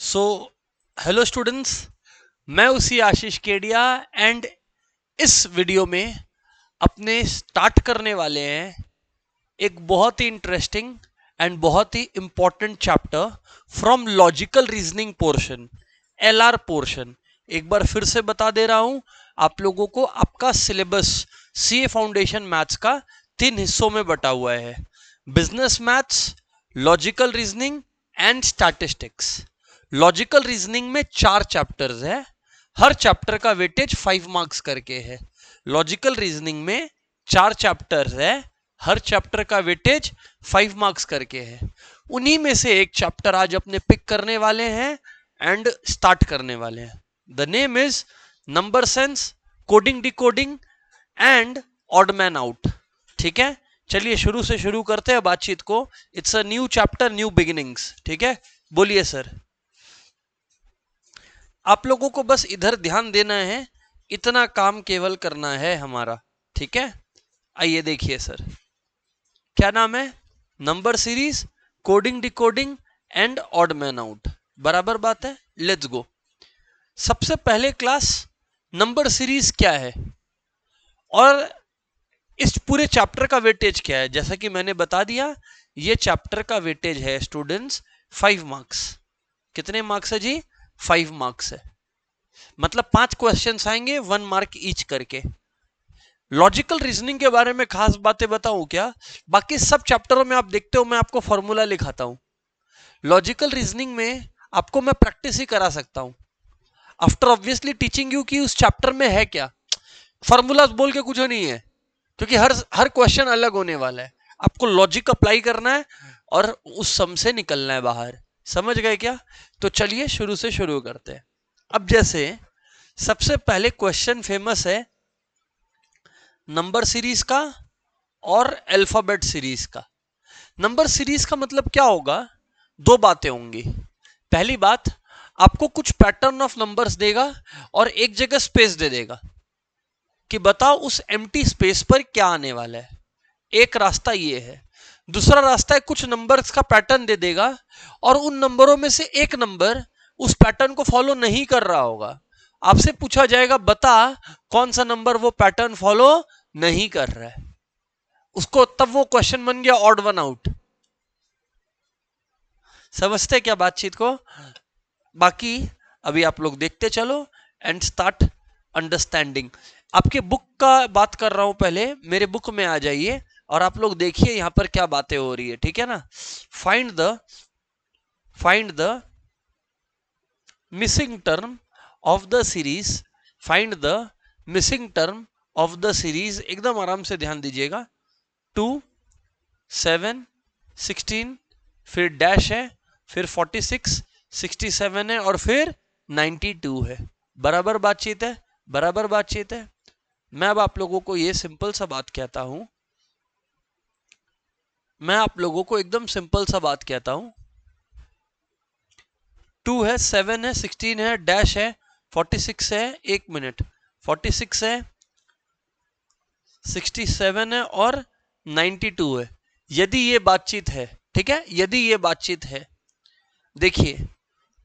So hello students, मैं उसी आशीष Kedia and इस वीडियो में अपने स्टार्ट करने वाले हैं एक बहुत ही इंटरेस्टिंग एंड बहुत ही important chapter from logical reasoning portion, LR portion. एक बार फिर से बता दे रहा हूं आप लोगों को, आपका सिलेबस सीए फाउंडेशन मैथ्स का 3 हिस्सों में बटा हुआ है: business maths, logical reasoning and statistics. Logical reasoning में 4 चैप्टर्स है, हर चैप्टर का वेटेज 5 मार्क्स करके है। लॉजिकल रीजनिंग में 4 चैप्टर्स है, हर चैप्टर का वेटेज 5 मार्क्स करके है। उन्हीं में से एक चैप्टर आज अपने पिक करने वाले हैं एंड स्टार्ट करने वाले हैं। The name is number sense, coding decoding and odd man out. ठीक है, चलिए शुरू से शुरू करते हैं बातचीत को। It's a new chapter, new beginnings. ठीक है, बोलिए सर। आप लोगों को बस इधर ध्यान देना है, इतना काम केवल करना है हमारा। ठीक है, आइए देखिए सर, क्या नाम है? Number series, coding decoding and odd man out. बराबर बात है, लेट्स गो। सबसे पहले क्लास, नंबर सीरीज क्या है और इस पूरे चैप्टर का वेटेज क्या है? जैसा कि मैंने बता दिया, ये चैप्टर का वेटेज है स्टूडेंट्स 5 मार्क्स। कितने मार्क्स है जी? 5 मार्क्स है, मतलब 5 क्वेश्चंस आएंगे 1 मार्क ईच करके। लॉजिकल रीजनिंग के बारे में खास बातें बताऊं क्या? बाकी सब चैप्टरों में आप देखते हो मैं आपको फॉर्मूला लिखाता हूं। लॉजिकल रीजनिंग में आपको मैं प्रैक्टिस ही करा सकता हूं, आफ्टर ऑब्वियसली टीचिंग यू कि उस चैप्टर में है क्या। फॉर्मूला बोल के कुछ नहीं है, क्योंकि हर क्वेश्चन अलग होने वाला है। आपको लॉजिक अप्लाई करना है और उस सम से निकलना है बाहर। समझ गए क्या? तो चलिए शुरू से शुरू करते हैं। अब जैसे सबसे पहले क्वेश्चन फेमस है नंबर सीरीज का और अल्फाबेट सीरीज का। नंबर सीरीज का मतलब क्या होगा? 2 बातें होंगी। पहली बात, आपको कुछ पैटर्न ऑफ नंबर्स देगा और एक जगह स्पेस दे देगा कि बताओ उस एम्प्टी स्पेस पर क्या आने वाला है। एक रास्ता ये है। दूसरा रास्ता है कुछ नंबर्स का पैटर्न दे देगा और उन नंबरों में से एक नंबर उस पैटर्न को फॉलो नहीं कर रहा होगा। आपसे पूछा जाएगा बता कौन सा नंबर वो पैटर्न फॉलो नहीं कर रहा है। उसको तब वो क्वेश्चन बन गया ऑड वन आउट। समझते क्या बातचीत को? बाकी अभी आप लोग देखते चलो एंड स्टार्ट अंडरस्टैंडिंग। आपके बुक का बात कर रहा हूं, पहले मेरे बुक में आ जाइए और आप लोग देखिए यहां पर क्या बातें हो रही है। ठीक है ना? Find the missing term of the series. Find the missing term of the series. एकदम आराम से ध्यान दीजिएगा। 2, 7, 16, फिर डैश है, फिर 46, 67 है और फिर 92 है। बराबर बातचीत है, बराबर बातचीत है। मैं अब आप लोगों को ये सिंपल सा बात कहता हूं, मैं आप लोगों को एकदम सिंपल सा बात कहता हूं। 2 है, 7 है, 16 है, डैश है, 46 है, 1 मिनट, 46 है, 67 है और 92 है। यदि ये बातचीत है, ठीक है, यदि ये बातचीत है, देखिए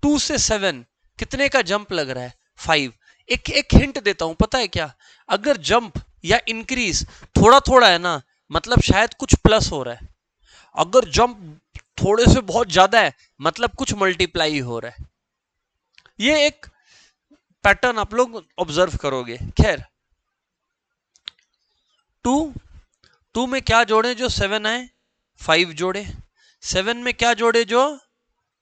2 से 7 कितने का जंप लग रहा है? 5। एक हिंट देता हूं, पता है क्या? अगर जंप या इंक्रीज थोड़ा थोड़ा है ना, मतलब शायद कुछ प्लस हो रहा है। अगर जंप थोड़े से बहुत ज्यादा है, मतलब कुछ मल्टीप्लाई हो रहा है। ये एक पैटर्न आप लोग ऑब्जर्व करोगे। खैर, 2 में क्या जोड़े जो 7 आए? 5 जोड़े। 7 में क्या जोड़े जो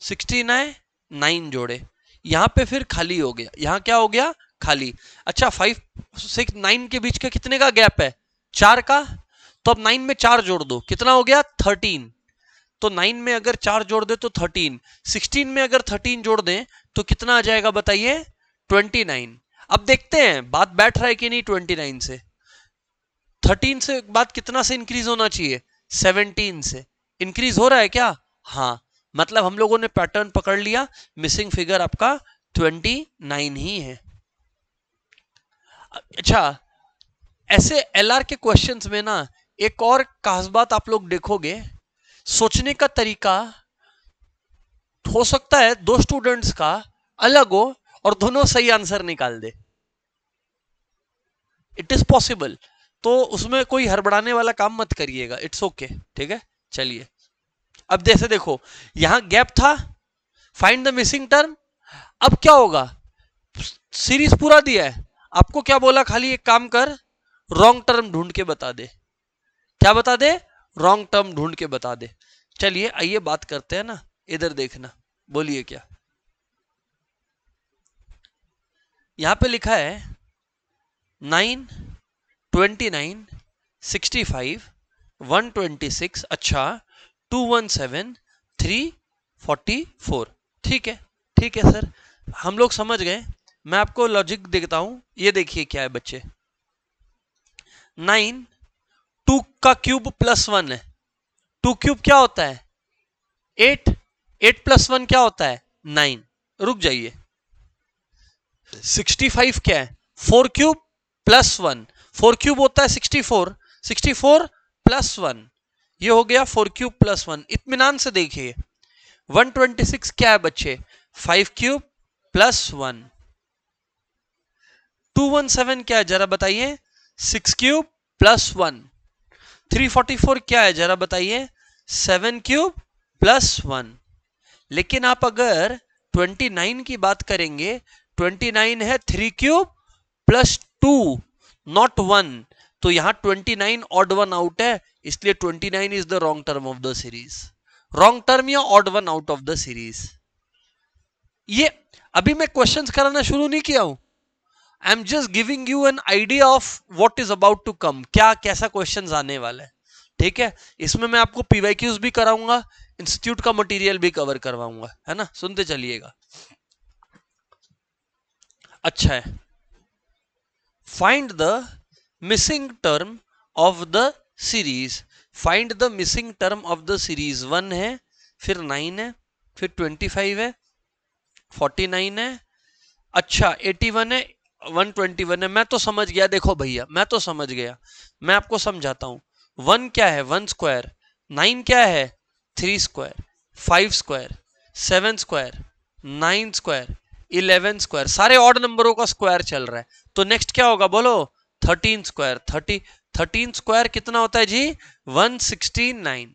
16 आए? 9 जोड़े। यहां पे फिर खाली हो गया, यहां क्या हो गया? खाली। अच्छा, 5 6 9 के बीच का कितने का गैप है? 4 का। तो अब 9 में 4 जोड़ दो, कितना हो गया? 13। तो 9 में अगर 4 जोड़ दे तो 13, 16 में अगर 13 जोड़ दें तो कितना आ जाएगा बताइए? 29। अब देखते हैं बात बैठ रहा है कि नहीं। 29 से 13 से बात कितना से इंक्रीज होना चाहिए? 17 से। इंक्रीज हो रहा है क्या? हाँ, मतलब हम लोगों ने पैटर्न पकड़ लिया। मिसिंग फिगर आपका 29 ही है। अच्छा, ऐसे एलआर के क्वेश्चंस में ना एक और खास बात आप लोग देखोगे, सोचने का तरीका हो सकता है दो स्टूडेंट्स का अलग हो और दोनों सही आंसर निकाल दे, इट इज पॉसिबल। तो उसमें कोई हड़बड़ाने वाला काम मत करिएगा, इट्स ओके, ठीक है। चलिए अब जैसे देखो यहां गैप था, फाइंड द मिसिंग टर्म। अब क्या होगा, सीरीज पूरा दिया है, आपको क्या बोला, खाली एक काम कर, रॉन्ग टर्म ढूंढ के बता दे। क्या बता दे, रॉन्ग टर्म ढूंढ के बता दे। चलिए आइए बात करते हैं ना, इधर देखना, बोलिए क्या। यहां पे लिखा है 9, 29, 65, 126, अच्छा 217, 344, ठीक है, ठीक है सर, हम लोग समझ गए। मैं आपको लॉजिक देखता हूं, ये देखिए क्या है बच्चे, 9 2 का क्यूब प्लस 1 है, 2 क्यूब क्या होता है 8, 8 प्लस 1 क्या होता है 9, रुक जाइए। 65 क्या है 4 क्यूब प्लस 1, 4 क्यूब होता है 64, 64 प्लस 1, ये हो गया 4 क्यूब प्लस 1। इत्मीनान से देखिए 126 क्या है बच्चे 5 क्यूब प्लस 1, 217 क्या है जरा बताइए 6 क्यूब प्लस 1, 344 क्या है जरा बताइए 7 क्यूब प्लस 1। लेकिन आप अगर 29 की बात करेंगे, 29 है 3 क्यूब प्लस 2 नॉट 1, तो यहां 29 ऑड वन आउट है, इसलिए 29 is the wrong term of the series. Wrong term या odd one out of the series. ये अभी मैं क्वेश्चंस कराना शुरू नहीं किया हूं, I am just giving you an idea of what is about to come, क्या कैसा क्वेश्चंस आने वाला है, ठीक है। इसमें मैं आपको पीवाईक्यूज भी कराऊंगा, इंस्टीट्यूट का मटेरियल भी कवर करवाऊंगा, है ना, सुनते चलिएगा। अच्छा है, find the missing term of the series, find the missing term of the series. 1 है, फिर 9 है, फिर 25 है, 49 है, अच्छा 81 है, 121 है। मैं तो समझ गया, देखो भैया मैं तो समझ गया, मैं आपको समझाता हूं। 1 क्या है 1 स्क्वायर, 9 क्या है 3 square, 5 square, 7 square, 9 square, 11 square, सारे ऑड नंबरों का स्क्वायर चल रहा है। तो नेक्स्ट क्या होगा बोलो 13 स्क्वायर, 13 स्क्वायर कितना होता है जी 169,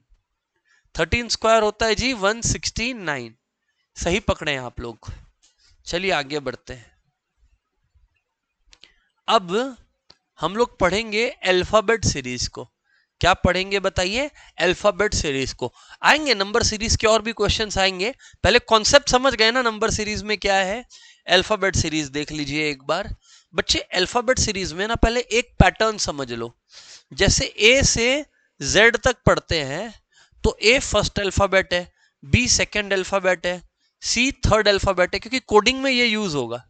13 स्क्वायर होता है जी 169, सही पकड़े हैं आप लोग। चलिए आगे बढ़ते हैं। अब हम लोग पढ़ेंगे अल्फाबेट सीरीज को। क्या पढ़ेंगे बताइए, अल्फाबेट सीरीज को। आएंगे नंबर सीरीज के और भी क्वेश्चंस आएंगे, पहले कॉन्सेप्ट समझ गए ना नंबर सीरीज में क्या है। अल्फाबेट सीरीज देख लीजिए एक बार बच्चे। अल्फाबेट सीरीज में ना पहले एक पैटर्न समझ लो, जैसे ए से जेड तक पढ़ते हैं तो ए फर्स्ट अल्फाबेट है, बी सेकेंड अल्फाबेट है, सी थर्ड अल्फाबेट है, क्योंकि कोडिंग में ये यूज होगा,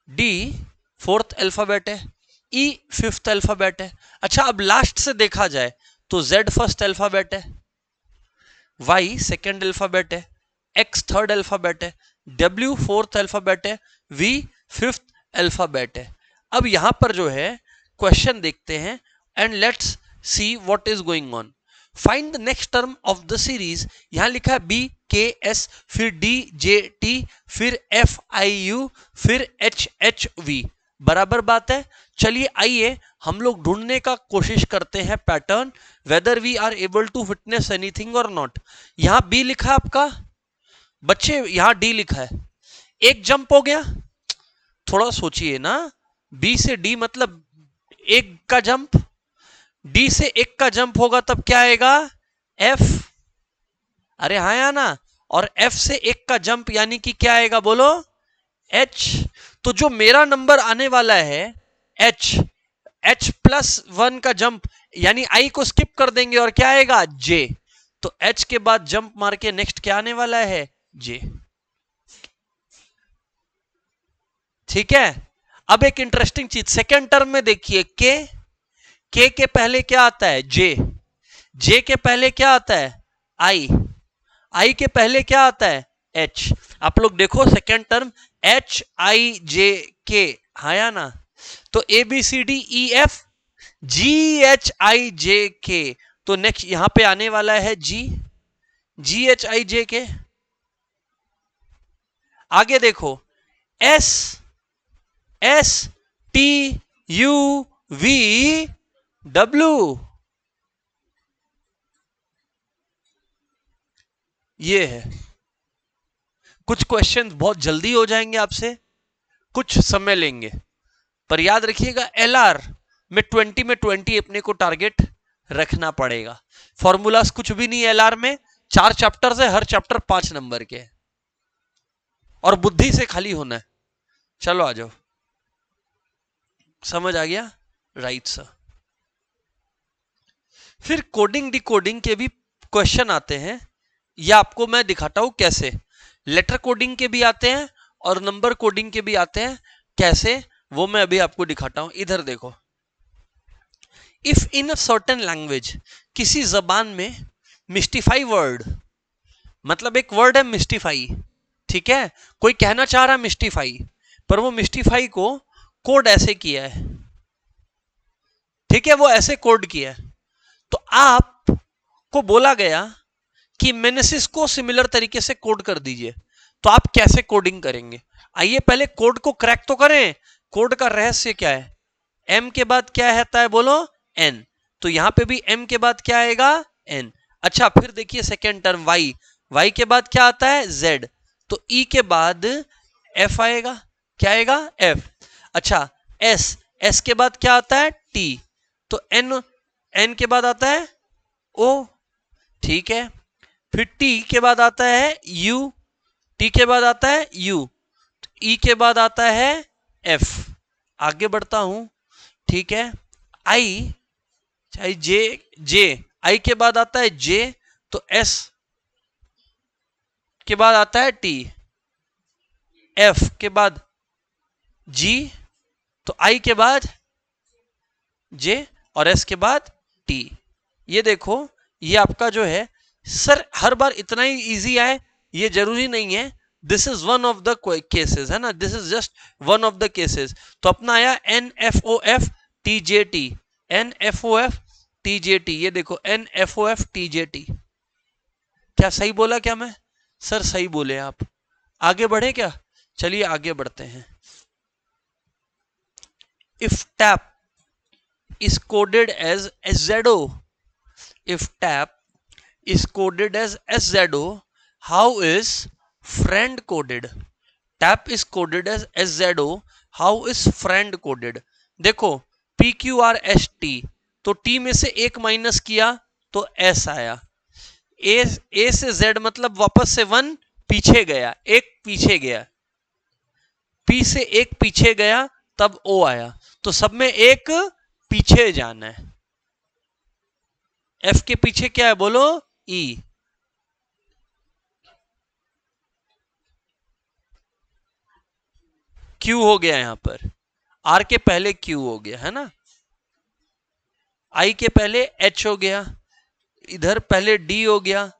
डी फोर्थ अल्फाबेट है, ई फिफ्थ अल्फाबेट है। अच्छा अब लास्ट से देखा जाए तो जेड फर्स्ट अल्फाबेट है, वाई सेकेंड अल्फाबेट है, एक्स थर्ड अल्फाबेट है, डब्ल्यू फोर्थ अल्फाबेट है, वी फिफ्थ अल्फाबेट है। अब यहां पर जो है क्वेश्चन देखते हैं and let's see what is going on. Find the next term of the series, यहां लिखा है बी के एस, फिर डी जे टी, फिर एफ आई यू, फिर एच एच वी, बराबर बात है। चलिए आइए हम लोग ढूंढने का कोशिश करते हैं pattern, whether we are able to witness anything और नॉट। यहां बी लिखा है आपका बच्चे, यहां डी लिखा है, एक जंप हो गया, थोड़ा सोचिए ना, बी से डी मतलब एक का जंप, डी से एक का जंप होगा तब क्या आएगा एफ, अरे हाँ या ना, और एफ से एक का जंप यानी कि क्या आएगा बोलो एच। तो जो मेरा नंबर आने वाला है एच, एच प्लस 1 का जंप यानी आई को स्किप कर देंगे और क्या आएगा जे, तो एच के बाद जंप मार के नेक्स्ट क्या आने वाला है जे, ठीक है। अब एक इंटरेस्टिंग चीज सेकेंड टर्म में देखिए, के के पहले क्या आता है जे, जे के पहले क्या आता है आई, आई के पहले क्या आता है एच। आप लोग देखो second term H I J K, हाँ या ना, तो A B C D E F G H I J K, तो नेक्स्ट यहां पे आने वाला है जी, जी एच आई जे के, आगे देखो, S S T U V W, ये है। कुछ क्वेश्चन बहुत जल्दी हो जाएंगे आपसे, कुछ समय लेंगे, पर याद रखिएगा एलआर में 20 अपने को टारगेट रखना पड़ेगा। फॉर्मूलास कुछ भी नहीं एलआर में, 4 चैप्टर है, हर चैप्टर 5 नंबर के, और बुद्धि से खाली होना है। चलो आ जाओ, समझ आ गया? Right sir. फिर कोडिंग डिकोडिंग के भी क्वेश्चन आते हैं, या आपको मैं दिखाता हूं कैसे। लेटर कोडिंग के भी आते हैं और नंबर कोडिंग के भी आते हैं, कैसे वो मैं अभी आपको दिखाता हूं। इधर देखो, if in a certain language, किसी जबान में मिस्टिफाई वर्ड, मतलब एक वर्ड है मिस्टिफाई, ठीक है, कोई कहना चाह रहा है मिस्टिफाई, पर वो मिस्टिफाई को कोड ऐसे किया है, ठीक है, वो ऐसे कोड किया है, तो आप को बोला गया कि मेनेसिस को सिमिलर तरीके से कोड कर दीजिए, तो आप कैसे कोडिंग करेंगे? आइए पहले कोड को क्रैक तो करें। कोड का रहस्य क्या है? एम के बाद क्या आता है बोलो? एन। तो यहां पे भी एम के बाद क्या आएगा? एन। अच्छा, फिर देखिए सेकेंड टर्म वाई, वाई के बाद क्या आता है? जेड। तो ई के बाद एफ आएगा, क्या आएगा? एफ। अच्छा, एस, एस के बाद क्या आता है? टी। तो एन, एन के बाद आता है ओ, ठीक है। फिर टी के बाद आता है यू, टी के बाद आता है यू, ई के बाद आता है एफ। आगे बढ़ता हूं, ठीक है। आई, चाहे जे, जे, आई के बाद आता है जे, तो एस के बाद आता है टी, एफ के बाद जी, तो आई के बाद जे, और एस के बाद टी। ये देखो, ये आपका जो है, सर हर बार इतना ही इजी आए ये जरूरी नहीं है, this is one of the cases, है ना, this is just one of the cases. तो अपना आया N F O F T J T, N F O F T J T, ये देखो N F O F T J T. क्या सही बोला क्या मैं? सर सही बोले आप। आगे बढ़े क्या? चलिए आगे बढ़ते हैं। If tap is coded as SZO, if tap is coded as SZO, how is friend coded? Tap is coded as SZO, how is friend coded? देखो PQRST, तो T में से एक माइनस किया तो S आया, A से Z मतलब वापस से 1 पीछे गया, एक पीछे गया, P से एक पीछे गया तब O आया, तो सब में एक पीछे जाना है। एफ के पीछे क्या है बोलो? ई। क्यू हो गया यहां पर, आर के पहले क्यू हो गया, है ना, आई के पहले एच हो गया, इधर पहले डी हो गया,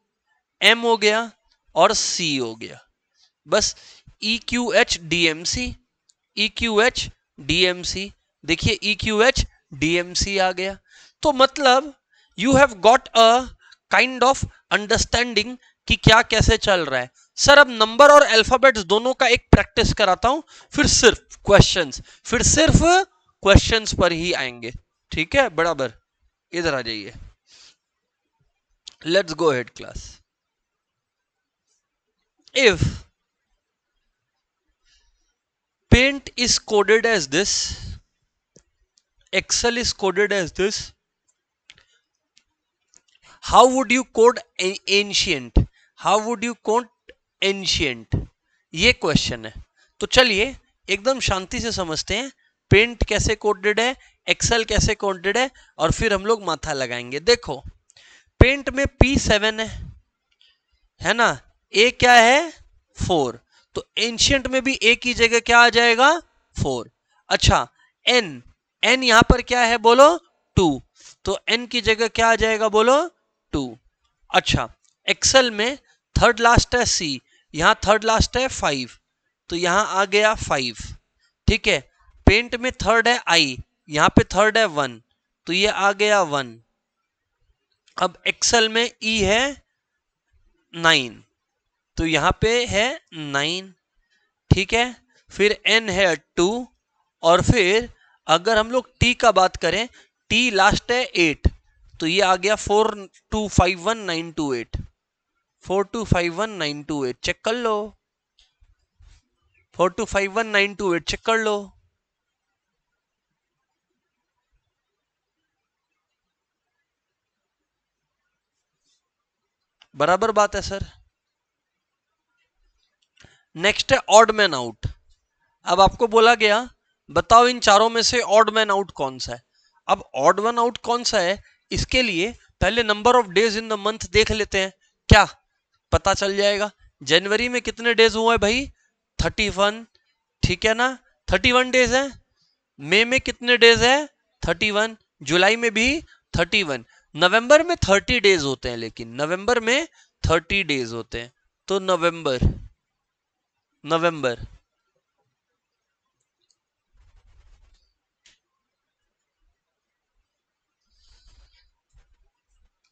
एम हो गया और सी हो गया, बस E Q H D M C, E Q H D M C. देखिए E Q H D M C आ गया। तो मतलब you have got a kind of understanding कि क्या कैसे चल रहा है। सर अब नंबर और अल्फाबेट्स दोनों का एक प्रैक्टिस कराता हूं, फिर सिर्फ क्वेश्चंस पर ही आएंगे, ठीक है, बराबर। इधर आ जाइए, let's go ahead class. If paint is coded as this, Excel is coded as this, how would you code ancient? How would you code ancient? ये क्वेश्चन है। तो चलिए एकदम शांति से समझते हैं, पेंट कैसे कोडेड है, एक्सेल कैसे कोडेड है, और फिर हम लोग माथा लगाएंगे। देखो पेंट में P7 है ना, ए क्या है? 4, तो एंशियंट में भी ए की जगह क्या आ जाएगा? 4। अच्छा, एन, एन यहां पर क्या है बोलो? 2, तो एन की जगह क्या आ जाएगा बोलो? 2। अच्छा, एक्सेल में थर्ड लास्ट है सी, यहां थर्ड लास्ट है 5, तो यहां आ गया 5, ठीक है। पेंट में थर्ड है आई, यहां पे थर्ड है 1, तो ये आ गया 1। अब एक्सेल में ई है 9, तो यहां पे है 9। ठीक है, फिर n है 2, और फिर अगर हम लोग t का बात करें, t लास्ट है 8, तो ये आ गया 4251928, 4251928 चेक कर लो, 4251928 चेक कर लो। बराबर बात है सर। नेक्स्ट है ऑड मैन आउट। अब आपको बोला गया बताओ इन चारों में से ऑड मैन आउट कौन सा है। अब ऑड मैन आउट कौन सा है, इसके लिए पहले number of days in the month देख लेते हैं, क्या पता चल जाएगा। जनवरी में कितने डेज हुए भाई, 31, ठीक है ना, 31 डेज है। मई में कितने डेज है, 31। जुलाई में भी 31। नवंबर में 30 डेज होते हैं, लेकिन नवंबर में 30 डेज होते हैं, तो नवंबर,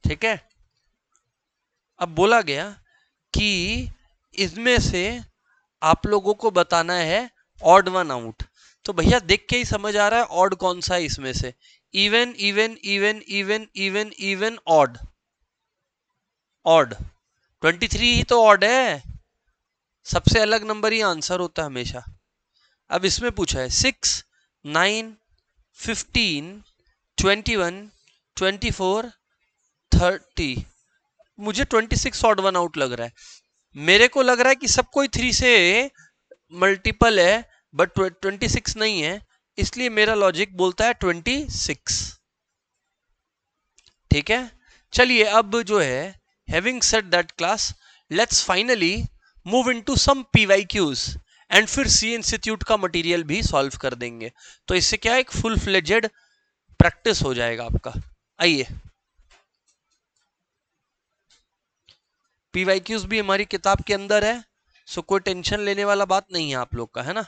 ठीक है। अब बोला गया कि इसमें से आप लोगों को बताना है ऑड वन आउट। तो भैया देख के ही समझ आ रहा है ऑड कौन सा है इसमें से। Even even even even even even odd, odd 23 ही तो ऑड है, सबसे अलग नंबर ही आंसर होता है हमेशा। अब इसमें पूछा है 6, 9, 15, 21, 24, 30। मुझे 26 ऑड वन आउट लग रहा है। मेरे को लग रहा है कि सब कोई 3 से मल्टीपल है, बट 26 नहीं है, इसलिए मेरा लॉजिक बोलता है 26। ठीक है, चलिए अब जो है having said that class, let's finally move into some PYQs and फिर सी इंस्टीट्यूट का मटेरियल भी सॉल्व कर देंगे। तो इससे क्या एक फुल फ्लेजेड प्रैक्टिस हो जाएगा आपका। आइए, पीवाईक्यूज भी हमारी किताब के अंदर है, सो कोई टेंशन लेने वाला बात नहीं है आप लोग का, है ना।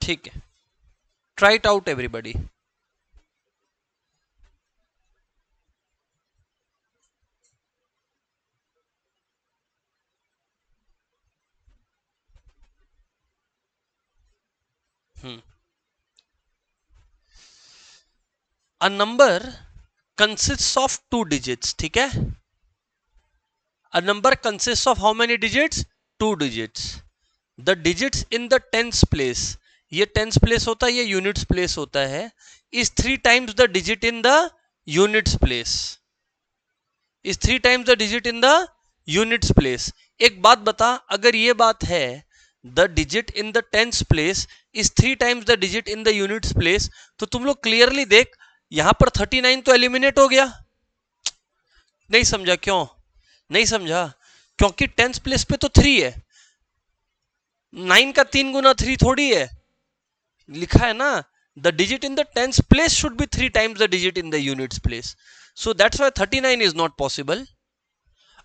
ठीक है, try it out everybody. A number consists of 2 digits, ठीक है। A number consists of how many digits, 2 digits. The digits in the tens place, ये tens place होता है, ये units place होता है, is 3 times the digit in the units place, is 3 times the digit in the units place. एक बात बता, अगर ये बात है the digit in the tens place is 3 times the digit in the units place, तो तुम लोग क्लियरली देख, यहां पर 39 तो एलिमिनेट हो गया। नहीं समझा, क्यों नहीं समझा, क्योंकि टेंस प्लेस पे तो 3 है, 9 का 3 गुना 3 थोड़ी है, लिखा है ना the digit in the tens place should be 3 times the digit in the units place, so that's why 39 is not possible.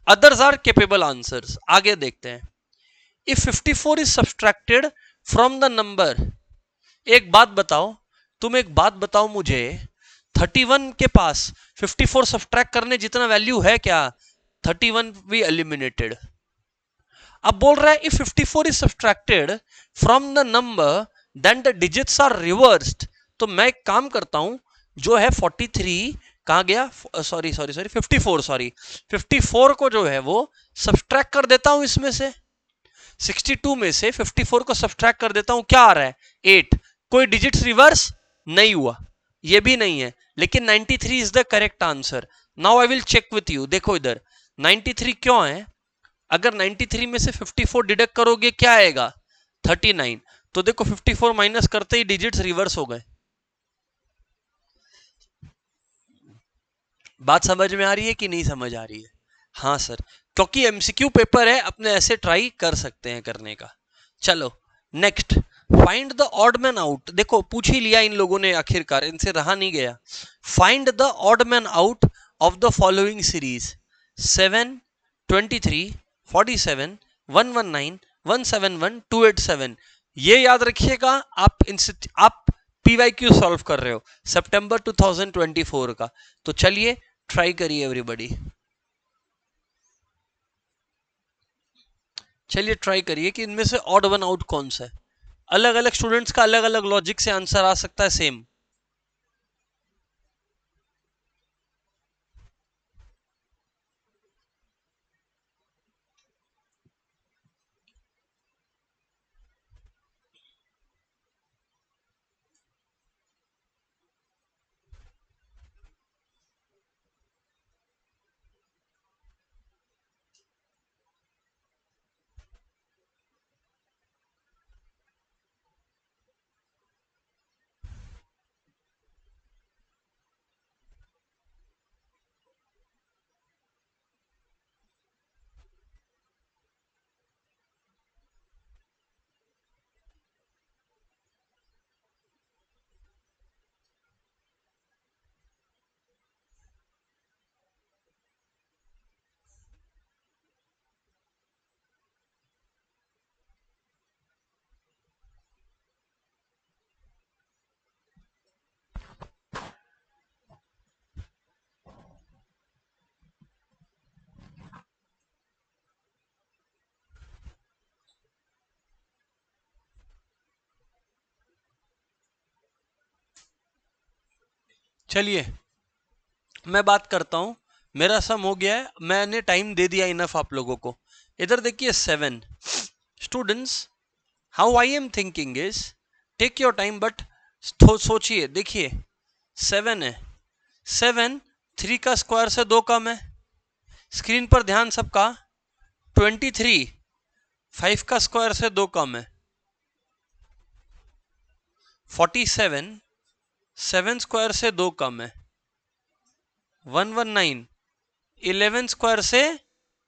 Others are capable answers. आगे देखते हैं, if 54 is subtracted from the number, एक बात बताओ, तुम एक बात बताओ मुझे, 31 के पास 54 सब्सट्रैक्ट करने जितना वैल्यू है क्या, 31 भी एलिमिनेटेड। अब बोल रहा है if 54 is subtracted from the number then the digits are reversed. तो मैं एक काम करता हूं, जो है 43 कहां गया, सॉरी 54 को जो है वो सब्सट्रैक्ट कर देता हूं इसमें से, 62 में से 54 को सब्सट्रैक्ट कर देता हूं, क्या आ रहा है 8। कोई डिजिट्स रिवर्स नहीं हुआ, ये भी नहीं है, लेकिन 93 is the correct answer. Now I will check with you, देखो इधर 93 क्यों है, अगर 93 में से 54 डिडक्ट करोगे क्या आएगा 39, तो देखो 54 माइनस करते ही डिजिट्स रिवर्स हो गए। बात समझ में आ रही है कि नहीं समझ आ रही है। हाँ सर, क्योंकि एमसीक्यू पेपर है, अपने ऐसे ट्राई कर सकते हैं करने का। चलो next, find the odd man out. देखो पूछ ही लिया इन लोगों ने, आखिरकार इनसे रहा नहीं गया। Find the odd man out of the following series 7, 23, 47, 119, 171,287। ये याद रखिएगा, आप PYQ सॉल्व कर रहे हो सितंबर 2024 का। तो चलिए ट्राई करिए एवरीबॉडी, चलिए ट्राई करिए कि इनमें से ऑड वन आउट कौन सा है। अलग अलग स्टूडेंट्स का अलग अलग लॉजिक से आंसर आ सकता है सेम। चलिए मैं बात करता हूं, मेरा सम हो गया है, मैंने टाइम दे दिया इनफ आप लोगों को। इधर देखिए 7 students, how I am thinking is, take your time but सोचिए। देखिए 7 है, 7 3 का स्क्वायर से 2 कम है। स्क्रीन पर ध्यान सबका। 23 5 का स्क्वायर से 2 कम है। 47 7 स्क्वायर से 2 कम है। 119 11 स्क्वायर से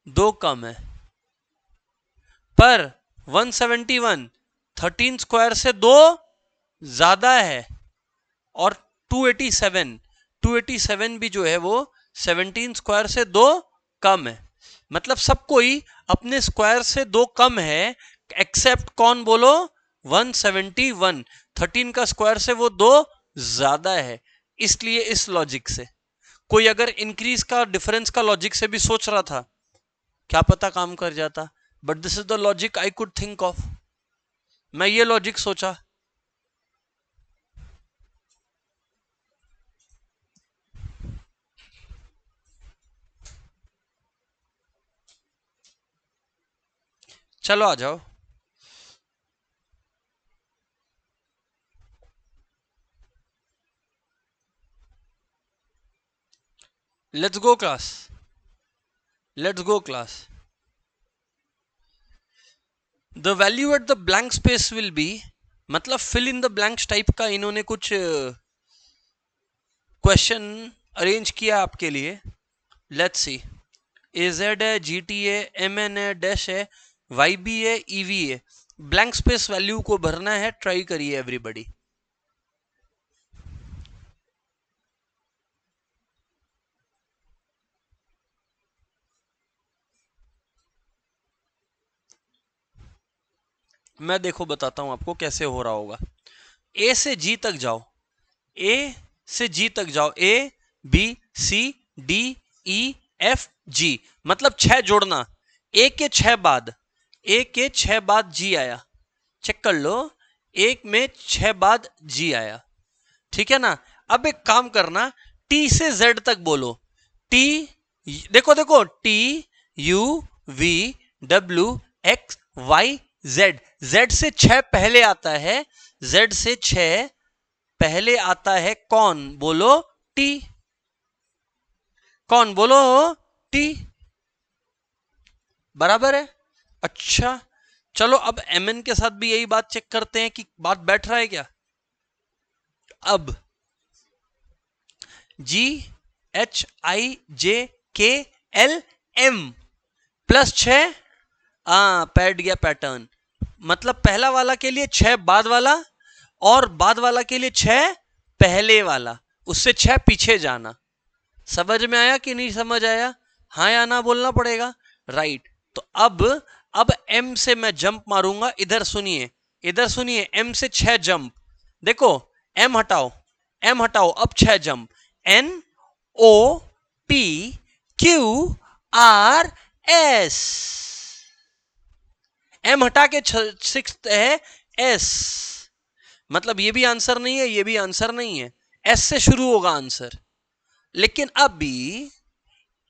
2 कम है। पर 171 13 स्क्वायर से 2 ज्यादा है। और 287 भी जो है वो 17 स्क्वायर से 2 कम है। मतलब सब कोई अपने स्क्वायर से 2 कम है, एक्सेप्ट कौन बोलो, 171। 13 का स्क्वायर से वो 2 ज्यादा है। इसलिए इस लॉजिक से कोई अगर इंक्रीज का डिफरेंस का लॉजिक से भी सोच रहा था, क्या पता काम कर जाता। But this is the logic I could think of. मैं ये लॉजिक सोचा। चलो आ जाओ। Let's go class, let's go class. The value at the blank space will be, मतलब fill in the blanks type का इन्होंने कुछ क्वेश्चन अरेंज किया आपके लिए। लेट्स सी, AZ है, GT है, MN है, डैश है, YB है, EV है। ब्लैंक स्पेस वैल्यू को भरना है, ट्राई करिए एवरीबॉडी। मैं देखो बताता हूं आपको कैसे हो रहा होगा। A से G तक जाओ, A से G तक जाओ, A B C D E F G, मतलब 6 जोड़ना। A के 6 बाद, A के 6 बाद G आया, चेक कर लो। एक में 6 बाद G आया, ठीक है ना। अब एक काम करना, T से Z तक बोलो। T, देखो देखो, T U V W X Y Z। Z से 6 पहले आता है, Z से 6 पहले आता है कौन, बोलो T। कौन, बोलो T। बराबर है। अच्छा चलो अब MN के साथ भी यही बात चेक करते हैं कि बात बैठ रहा है क्या। अब GHIJKLM प्लस 6, बैठ गया पैटर्न। मतलब पहला वाला के लिए 6 बाद वाला, और बाद वाला के लिए 6 पहले वाला, उससे 6 पीछे जाना। समझ में आया कि नहीं समझ आया, हाँ या ना बोलना पड़ेगा, राइट। तो अब अब m से मैं जंप मारूंगा, इधर सुनिए, इधर सुनिए, m से 6 जंप, देखो m हटाओ, m हटाओ, अब 6 jump, n o p q r s, m हटा के 6 है s, मतलब ये भी आंसर नहीं है, ये भी आंसर नहीं है, s से शुरू होगा आंसर। लेकिन अभी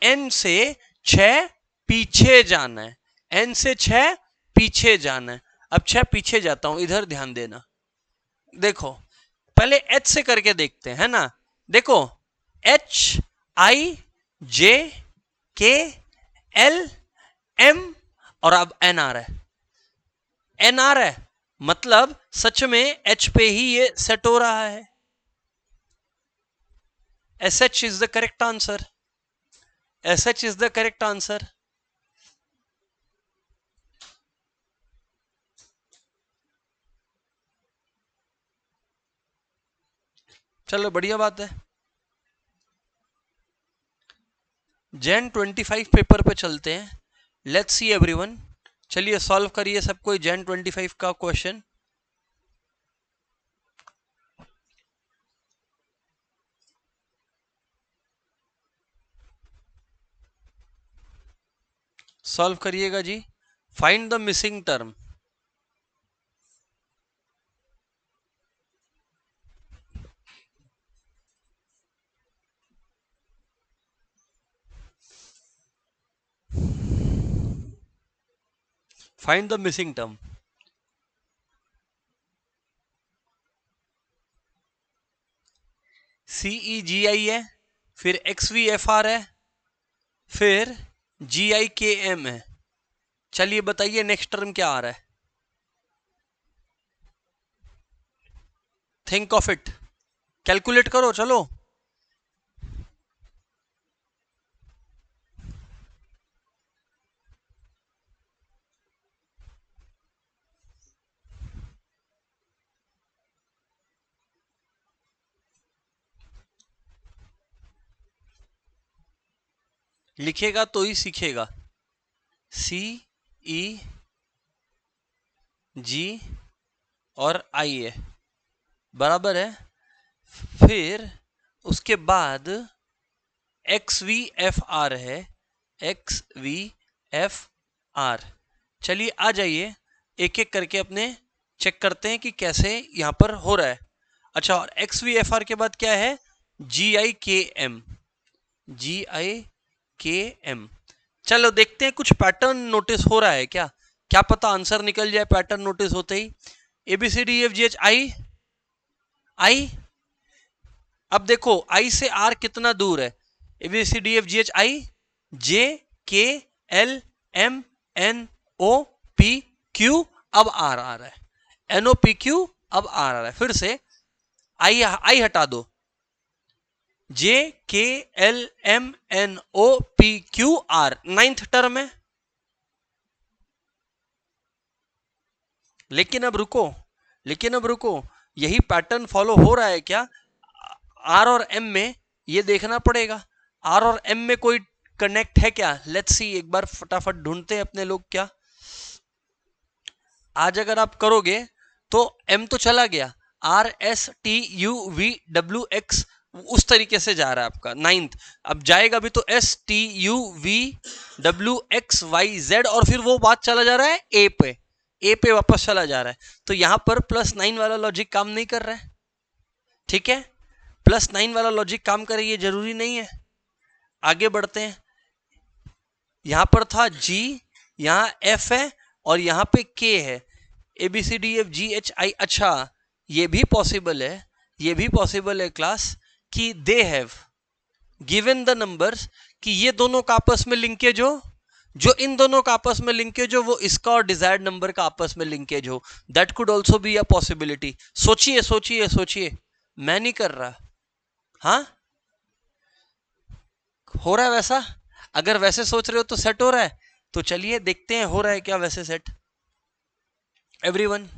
n से 6 पीछे जाना है, n से 6 पीछे जाना है। अब 6 पीछे जाता हूं, इधर ध्यान देना, देखो पहले h से करके देखते हैं, है ना, देखो h i j k l m और अब n आ रहा है, n आ रहा है, मतलब सच में h पे ही ये सेट हो रहा है। SH is the correct answer. SH is the correct answer. चलो बढ़िया बात है। जैन 25 पेपर पे चलते हैं। लेट्स सी एवरीवन, चलिए सॉल्व करिए सब कोई जैन 25 का क्वेश्चन। सॉल्व करिएगा जी। Find the missing term. Find the missing term. CEGI है, फिर XVFR है, फिर GIKM है। चलिए बताइए नेक्स्ट टर्म क्या आ रहा है। थिंक ऑफ इट, कैलकुलेट करो, चलो। लिखेगा तो ही सीखेगा। CEG और आई है, बराबर है। फिर उसके बाद XVFR है, XVFR। चलिए आ जाइए, एक एक करके अपने चेक करते हैं कि कैसे यहां पर हो रहा है। अच्छा, और XVFR के बाद क्या है, GIKM। GIKM, चलो देखते हैं कुछ पैटर्न नोटिस हो रहा है क्या, क्या पता आंसर निकल जाए पैटर्न नोटिस होते ही। ABCDEFGH आई। अब देखो आई से आर कितना दूर है, ABCDEFGH I, J K L M N O P Q, अब आर आ रहा है, NOPQ, अब आर आ रहा है। फिर से आई हटा दो, J K L M N O P Q R, 9th term है। लेकिन अब रुको, यही पैटर्न फॉलो हो रहा है क्या आर और एम में, ये देखना पड़ेगा। आर और एम में कोई कनेक्ट है क्या, लेट्स सी, एक बार फटाफट ढूंढते हैं अपने लोग क्या। आज अगर आप करोगे तो एम तो चला गया, RSTUVWX उस तरीके से जा रहा है आपका 9th। अब जाएगा भी तो STUVWXYZ, और फिर वो बात चला जा रहा है ए पे वापस चला जा रहा है। तो यहां पर +9 वाला लॉजिक काम नहीं कर रहा है, ठीक है। +9 वाला लॉजिक काम करे ये जरूरी नहीं है। आगे बढ़ते हैं, यहां पर था G, यहां F है और यहां पे K है, ABCDEFGHI। अच्छा, ये भी पॉसिबल है, ये भी पॉसिबल है क्लास, कि they have given the numbers, कि ये दोनों का आपस में लिंकेज हो, जो इन दोनों का आपस में लिंकेज हो वो इसका और डिजायर्ड नंबर का आपस में लिंकेज हो। That could also be a possibility. सोचिए सोचिए सोचिए, मैं नहीं कर रहा। हाँ, हो रहा है वैसा, अगर वैसे सोच रहे हो तो सेट हो रहा है, तो चलिए देखते हैं हो रहा है क्या वैसे सेट। एवरीवन,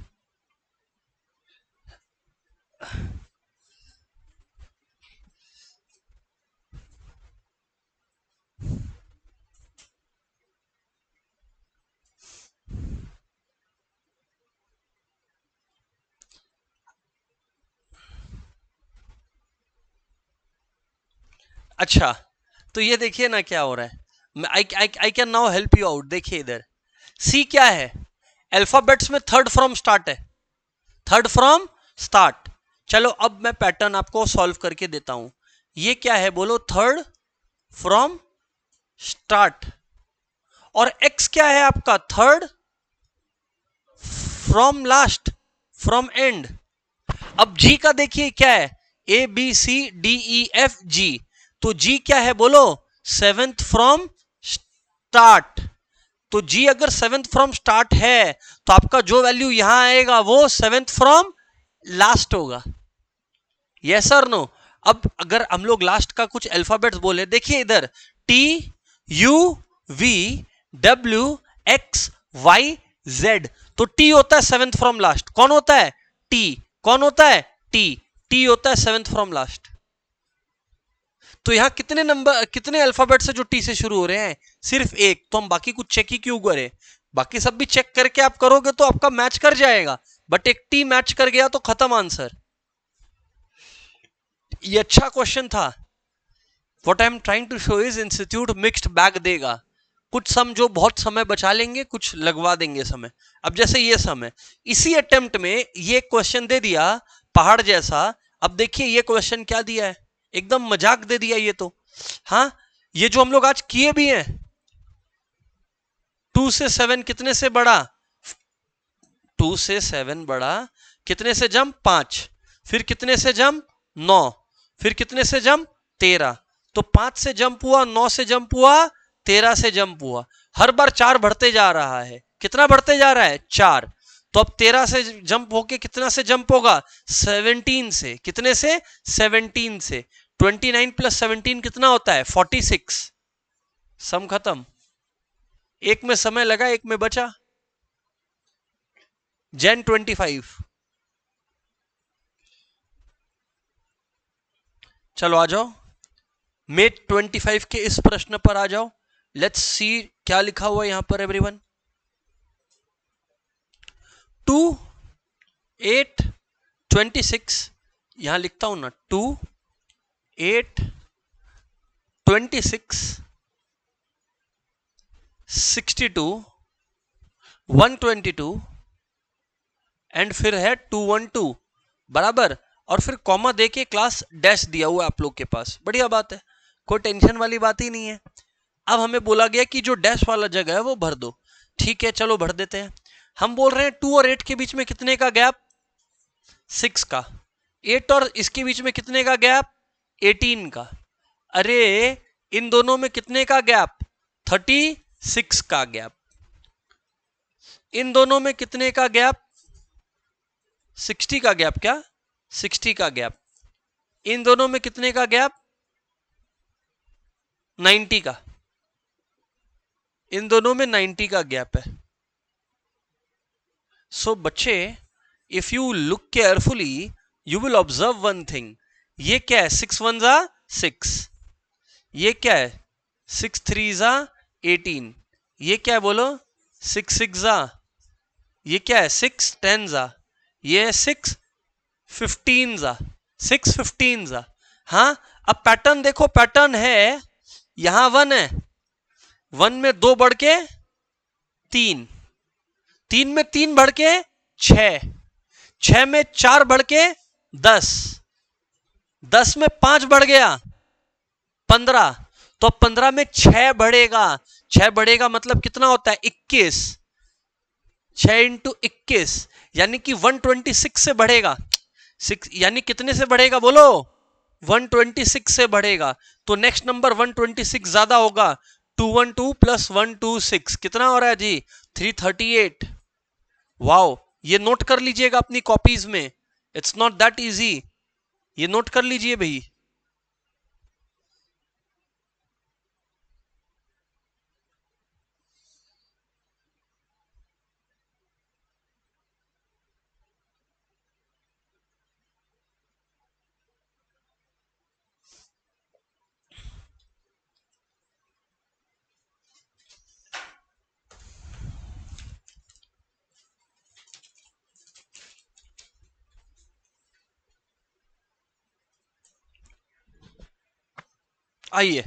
अच्छा, तो ये देखिए ना क्या हो रहा है, I can now help you out. देखिए इधर सी क्या है, अल्फाबेट्स में थर्ड फ्रॉम स्टार्ट है, थर्ड फ्रॉम स्टार्ट। चलो अब मैं पैटर्न आपको सॉल्व करके देता हूं। ये क्या है बोलो, थर्ड फ्रॉम स्टार्ट। और एक्स क्या है आपका, third from last, from end. अब जी का देखिए क्या है, A B C D E F G, तो जी क्या है बोलो, सेवेंथ फ्रॉम स्टार्ट। तो जी अगर सेवेंथ फ्रॉम स्टार्ट है तो आपका जो वैल्यू यहां आएगा वो सेवेंथ फ्रॉम लास्ट होगा। यस और नो। अब अगर हम लोग लास्ट का कुछ अल्फाबेट्स बोले, देखिए इधर T U V W X Y Z, तो टी होता है सेवेंथ फ्रॉम लास्ट। कौन होता है, टी। कौन होता है, टी। टी होता है सेवेंथ फ्रॉम लास्ट। तो यहां कितने नंबर, कितने अल्फाबेट्स है जो टी से शुरू हो रहे हैं, सिर्फ एक। तो हम बाकी कुछ चेक ही क्यों करें, बाकी सब भी चेक करके आप करोगे तो आपका मैच कर जाएगा, बट एक टी मैच कर गया तो खत्म आंसर। ये अच्छा क्वेश्चन था। What I am trying to show is institute mixed bag देगा, कुछ सम जो बहुत समय बचा लेंगे, कुछ लगवा देंगे समय। अब जैसे ये सम है, इसी अटेम्प्ट में ये क्वेश्चन दे दिया पहाड़ जैसा। अब देखिए ये क्वेश्चन क्या दिया है, एकदम मजाक दे दिया ये तो। हाँ, ये जो हम लोग आज किए भी हैं, 2 से 7 कितने से बड़ा, 2 से 7 बड़ा, कितने से जंप 5, फिर कितने से जंप 9, फिर कितने से जंप 13। तो 5 से जंप हुआ, 9 से जंप हुआ, 13 से जंप हुआ, हर बार 4 बढ़ते जा रहा है। कितना बढ़ते जा रहा है, 4। तो अब 13 से जंप होके कितना से जंप होगा, 17 से। कितने से, 17 से। 29 प्लस 17 कितना होता है, 46। सम खत्म। एक में समय लगा, एक में बचा। Jan 25। चलो आ जाओ, मे 25 के इस प्रश्न पर आ जाओ। लेट्स सी क्या लिखा हुआ यहां पर एवरीवन। 2 8 26, यहां लिखता हूं ना, 2 8 26 62 122 एंड फिर है 212 बराबर। और फिर कॉमा देके क्लास डैश दिया हुआ आप लोग के पास, बढ़िया बात है, कोई टेंशन वाली बात ही नहीं है। अब हमें बोला गया कि जो डैश वाला जगह है वो भर दो। ठीक है, चलो भर देते हैं। हम बोल रहे हैं 2 और 8 के बीच में कितने का गैप, 6 का। 8 और इसके बीच में कितने का गैप, 18 का। अरे इन दोनों में कितने का गैप, 36 का गैप। इन दोनों में कितने का गैप, 60 का गैप। क्या, 60 का गैप। इन दोनों में कितने का गैप, 90 का। इन दोनों में 90 का गैप है। सो बच्चे, if you look carefully you will observe one thing. ये क्या है, 6 1 जा 6, ये क्या है 6 3 जा 18, ये क्या है बोलो 6 6 जा, ये क्या है 6 10 जा, ये है 6 15 जा, 6 15 जा। हाँ, अब पैटर्न देखो, पैटर्न है यहां 1 है, 1 में 2 बढ़ के 3, 3 में 3 बढ़ के 6, 6 में 4 बढ़ के 10, 10 में 5 बढ़ गया 15। तो 15 में 6 बढ़ेगा, 6 बढ़ेगा मतलब कितना होता है 21, 6 इंटू 21 यानी कि 126 से बढ़ेगा। 6 यानी कितने से बढ़ेगा बोलो, 126 से बढ़ेगा। तो नेक्स्ट नंबर 126 ज्यादा होगा, 212 प्लस 126 कितना हो रहा है जी, 338। वाओ, ये नोट कर लीजिएगा अपनी कॉपीज में, इट्स नॉट दैट इजी, ये नोट कर लीजिए भाई। आइए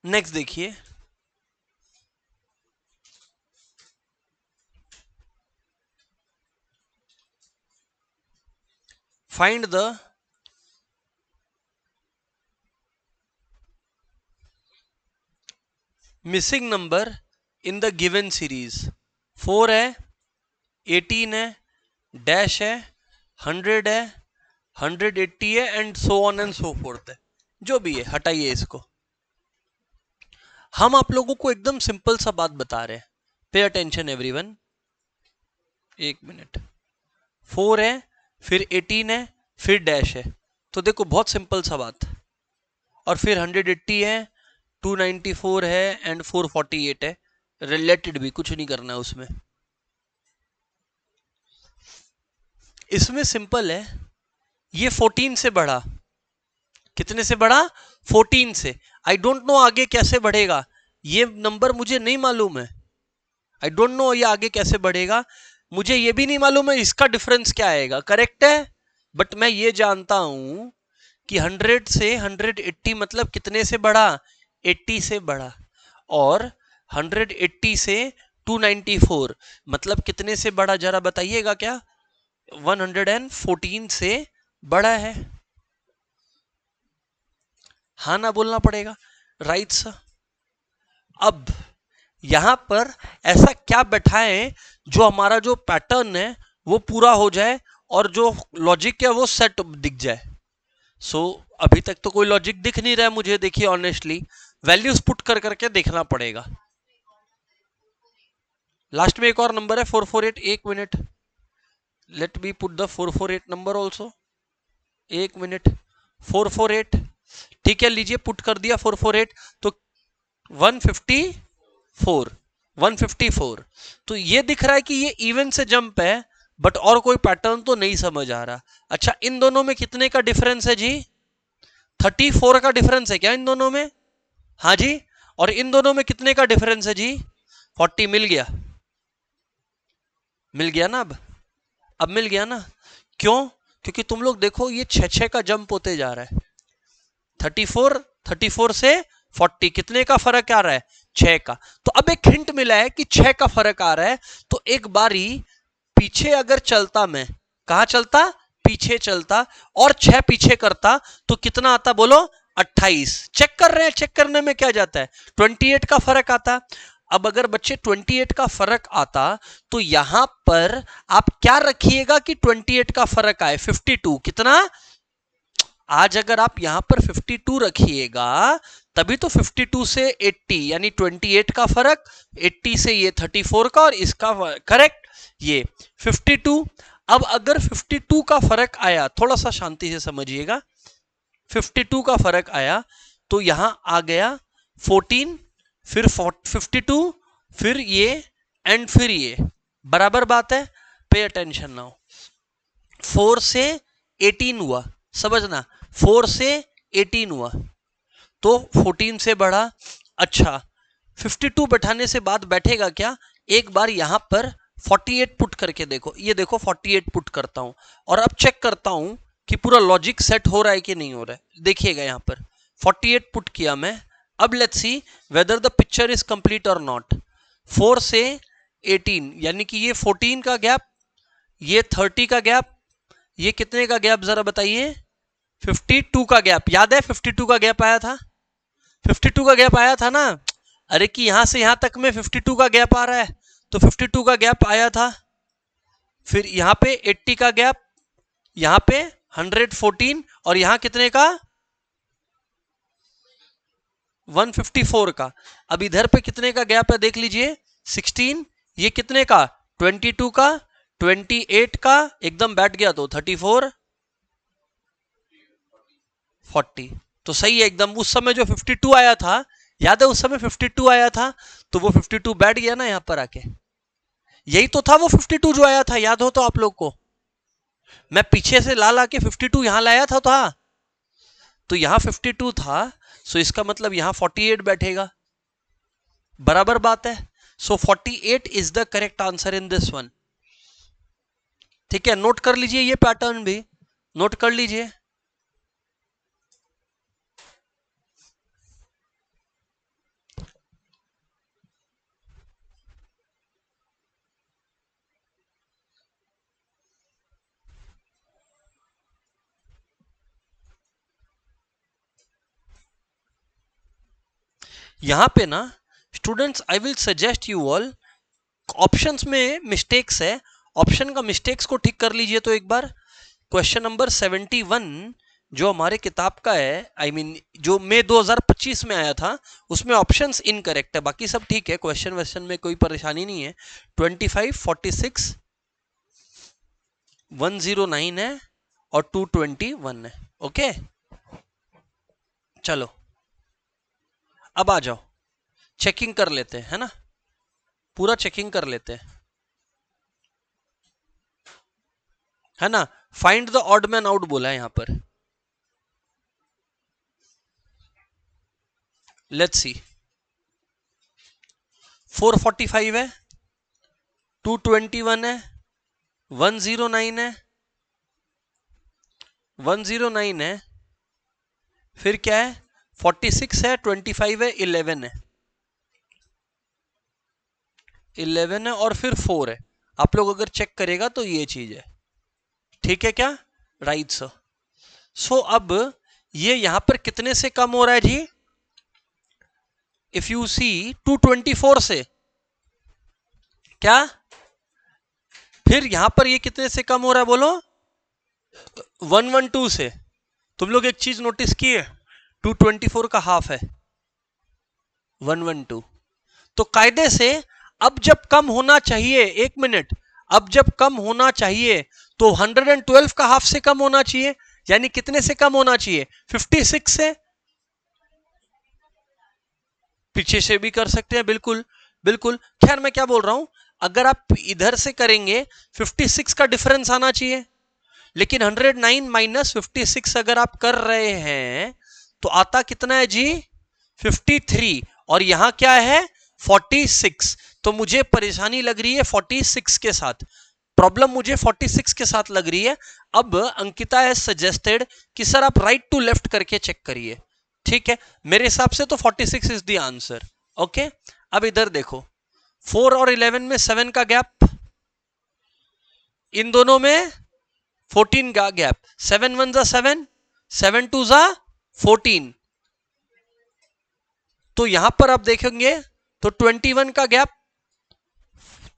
नेक्स्ट देखिए, find the missing number in the given series. 4 है, 18 है, डैश है, 100 है, 180 है and so on and so fourth है, जो भी है हटाइए इसको। हम आप लोगों को एकदम सिंपल सा बात बता रहे हैं, पे अटेंशन एवरीवन, एक मिनट। 4 है, फिर 18 है, फिर डैश है, तो देखो बहुत सिंपल सा बात, और फिर 180 है, 294 है एंड 448 है, रिलेटेड भी कुछ नहीं करना है उसमें। इसमें सिंपल है, ये 14 से बढ़ा, कितने से बढ़ा? 14 से। आई डोंट नो आगे कैसे बढ़ेगा, ये नंबर मुझे नहीं मालूम है, आई डोंट नो ये आगे कैसे बढ़ेगा, मुझे ये भी नहीं मालूम है इसका डिफरेंस क्या आएगा, करेक्ट है। बट मैं ये जानता हूं कि 100 से 180 मतलब कितने से बढ़ा? 80 से बढ़ा, और 180 से 294 मतलब कितने से बढ़ा, जरा बताइएगा क्या? 114 से बड़ा है, हाँ ना बोलना पड़ेगा, राइट सर। अब यहां पर ऐसा क्या बैठाएं जो हमारा जो पैटर्न है वो पूरा हो जाए और जो लॉजिक है वो सेट दिख जाए। सो अभी तक तो कोई लॉजिक दिख नहीं रहा है मुझे, देखिए ऑनेस्टली वैल्यूज पुट कर करके देखना पड़ेगा। लास्ट में एक और नंबर है 448, एक minute, let me put the 448 number also, एक मिनट। 448 ठीक है, लीजिए पुट कर दिया 448, तो 154 तो ये दिख रहा है कि ये इवन से जंप है, बट और कोई पैटर्न तो नहीं समझ आ रहा। अच्छा इन दोनों में कितने का डिफरेंस है जी? 34 का डिफरेंस है क्या इन दोनों में? हाँ जी। और इन दोनों में कितने का डिफरेंस है जी? 40। मिल गया, मिल गया ना, अब मिल गया ना। क्यों? क्योंकि तुम लोग देखो ये 6 का जंप होते जा रहा है, 34 से 40 कितने का फर्क आ रहा है? 6 का। तो अब एक हिंट मिला है कि 6 का फर्क आ रहा है, तो एक बारी पीछे अगर चलता, मैं कहां चलता? पीछे चलता, और 6 पीछे करता तो कितना आता बोलो? 28। चेक कर रहे हैं, चेक करने में क्या जाता है, 28 का फर्क आता। अब अगर बच्चे 28 का फर्क आता तो यहां पर आप क्या रखिएगा कि 28 का फर्क आए? 52। कितना? आज अगर आप यहां पर 52 रखिएगा तभी तो 52 से 80 यानी 28 का फर्क, 80 से ये 34 का और इसका करेक्ट ये 52। अब अगर 52 का फर्क आया, थोड़ा सा शांति से समझिएगा, 52 का फर्क आया तो यहां आ गया 14, फिर 52, फिर ये एंड फिर ये, बराबर बात है। पे अटेंशन नाउ, 4 से 18 हुआ, समझना 4 से 18 हुआ तो 14 से बढ़ा। अच्छा 52 बैठाने से बाद बैठेगा क्या? एक बार यहां पर 48 पुट करके देखो, ये देखो 48 पुट करता हूं और अब चेक करता हूं कि पूरा लॉजिक सेट हो रहा है कि नहीं हो रहा है। देखिएगा यहां पर 48 पुट किया मैं, अब let's see whether the picture is complete और नॉट। 4 से 18 यानी कि ये 14 का गैप, ये 30 का गैप, ये कितने का गैप जरा बताइए? 52 का गैप, याद है 52 का गैप आया था, 52 का गैप आया था ना। अरे कि यहां से यहां तक में 52 का गैप आ रहा है, तो 52 का गैप आया था, फिर यहां पे 80 का गैप, यहां पे 114 और यहां कितने का? 154 का। अब इधर पे कितने का गैप है देख लीजिए, 16, ये कितने का? 22 का, 28 का, एकदम बैठ गया तो 34, 40। तो सही है एकदम। उस समय जो 52 आया था, याद है उस समय 52 आया था, तो वो 52 बैठ गया ना यहां पर आके, यही तो था वो 52 जो आया था, याद हो तो आप लोग को, मैं पीछे से ला ला के 52 यहां लाया था तो यहां 52 था, सो इसका मतलब यहां 48 बैठेगा, बराबर बात है। सो 48 is the correct answer in this one. ठीक है, नोट कर लीजिए, ये पैटर्न भी नोट कर लीजिए। यहां पे ना students I will suggest you all, options में मिस्टेक्स है, ऑप्शन का मिस्टेक्स को ठीक कर लीजिए। तो एक बार क्वेश्चन नंबर 71 जो हमारे किताब का है, आई मीन जो मई 2025 में आया था, उसमें ऑप्शंस इनकरेक्ट है, बाकी सब ठीक है, क्वेश्चन में कोई परेशानी नहीं है। 25, 46, 109 है और 221 है। ओके चलो अब आ जाओ, चेकिंग कर लेते हैं, है ना, पूरा चेकिंग कर लेते हैं, है ना। Find the odd man out बोला है यहां पर, लेट्स सी। 445 है, 221 है, 109 है, 109 है, फिर क्या है, 46 है, 25 है, 11 है, 11 है और फिर 4 है। आप लोग अगर चेक करेगा तो ये चीज है, ठीक है क्या, राइट सर। सो अब ये यहां पर कितने से कम हो रहा है जी, इफ यू सी 224 से, क्या, फिर यहां पर ये कितने से कम हो रहा है बोलो, 112 से। तुम लोग एक चीज नोटिस किए, 224 का हाफ है 112, तो कायदे से अब जब कम होना चाहिए, एक मिनट, अब जब कम होना चाहिए तो 112 का हाफ से कम होना चाहिए, यानी कितने से कम होना चाहिए, 56 से। पीछे से भी कर सकते हैं, बिल्कुल बिल्कुल। खैर मैं क्या बोल रहा हूं, अगर आप इधर से करेंगे 56 का डिफरेंस आना चाहिए, लेकिन 109 माइनस 56 अगर आप कर रहे हैं तो आता कितना है जी, 53, और यहां क्या है 46। तो मुझे परेशानी लग रही है 46 के साथ, प्रॉब्लम मुझे 46 के साथ लग रही है। अब अंकिता है सजेस्टेड कि सर आप राइट टू लेफ्ट करके चेक करिए, ठीक है, मेरे हिसाब से तो 46 इज द आंसर। ओके अब इधर देखो, 4 और 11 में 7 का गैप, इन दोनों में 14 का गैप, 7 1 जा 7, 7 2 जा 14, तो यहां पर आप देखेंगे तो 21 का गैप,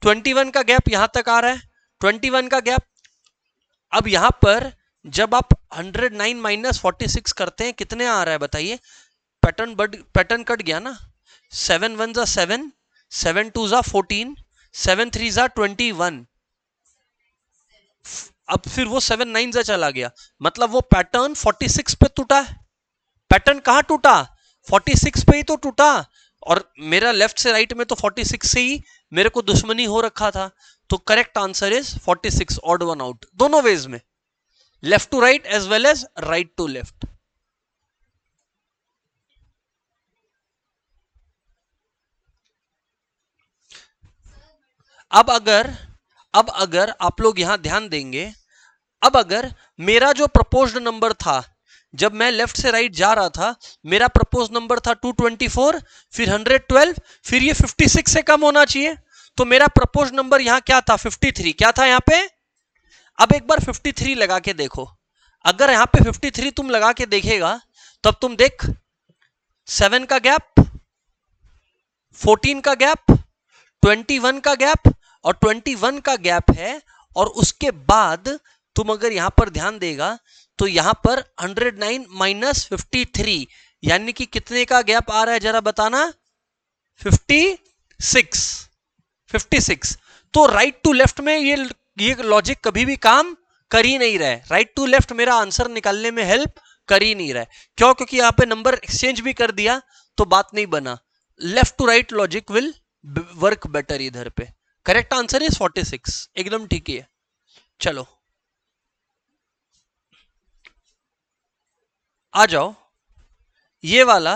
21 का गैप यहां तक आ रहा है, 21 का गैप। अब यहां पर जब आप 109 माइनस 46 करते हैं कितने आ रहा है बताइए, पैटर्न कट गया ना, 7 1 जा 7, 7 2 जा 14, 7 3 जा 21, अब फिर वो 7 9 जा चला गया, मतलब वो पैटर्न 46 पे टूटा है। पैटर्न कहां टूटा, 46 पे ही तो टूटा, और मेरा लेफ्ट से राइट में तो 46 से ही मेरे को दुश्मनी हो रखा था। तो correct answer is 46, odd one out, दोनों वेज में, left to right as well as right to left. अब अगर आप लोग यहां ध्यान देंगे, अब अगर मेरा जो प्रपोज्ड नंबर था, जब मैं लेफ्ट से राइट जा रहा था, मेरा प्रपोज नंबर था 224, फिर 112, फिर ये 56 से कम होना चाहिए, तो मेरा प्रपोज नंबर यहां क्या था, 53, क्या था यहां पे। अब एक बार 53 लगा के देखो, अगर यहां पे 53 तुम लगा के देखेगा, तब तुम देख 7 का गैप, 14 का गैप, 21 का गैप, और 21 का गैप है, और उसके बाद तुम अगर यहां पर ध्यान देगा तो यहां पर 109 माइनस 53, यानी कि कितने का गैप आ रहा है जरा बताना, 56, 56। तो राइट टू लेफ्ट में ये लॉजिक कभी भी काम कर ही नहीं रहा है, राइट टू लेफ्ट मेरा आंसर निकालने में हेल्प कर ही नहीं रहा है। क्यों, क्योंकि यहां पे नंबर एक्सचेंज भी कर दिया तो बात नहीं बना, left to right logic will work better इधर पे। करेक्ट आंसर इज 46, एकदम ठीक है। चलो आ जाओ, ये वाला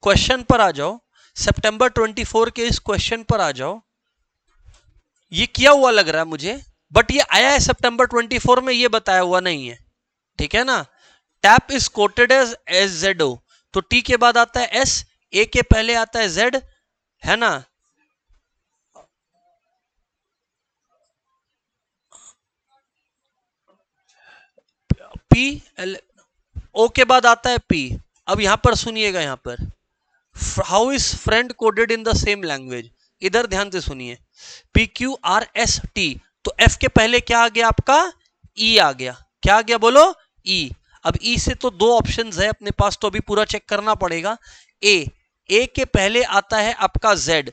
क्वेश्चन पर आ जाओ, सितंबर 24 के इस क्वेश्चन पर आ जाओ। ये किया हुआ लग रहा है मुझे, बट ये आया है सितंबर 24 में, ये बताया हुआ नहीं है, ठीक है ना। Tap is coded as S Z O, तो टी के बाद आता है एस, ए के पहले आता है जेड, है ना। पी एल, ओ के बाद आता है पी। अब यहां पर सुनिएगा, यहां पर how is friend coded in the same language? इधर ध्यान से सुनिए, PQRST, तो F के पहले क्या आ गया आपका? E आ गया। क्या आ गया बोलो? E। अब E से तो दो ऑप्शंस है अपने पास, तो अभी पूरा चेक करना पड़ेगा। A के पहले आता है आपका Z,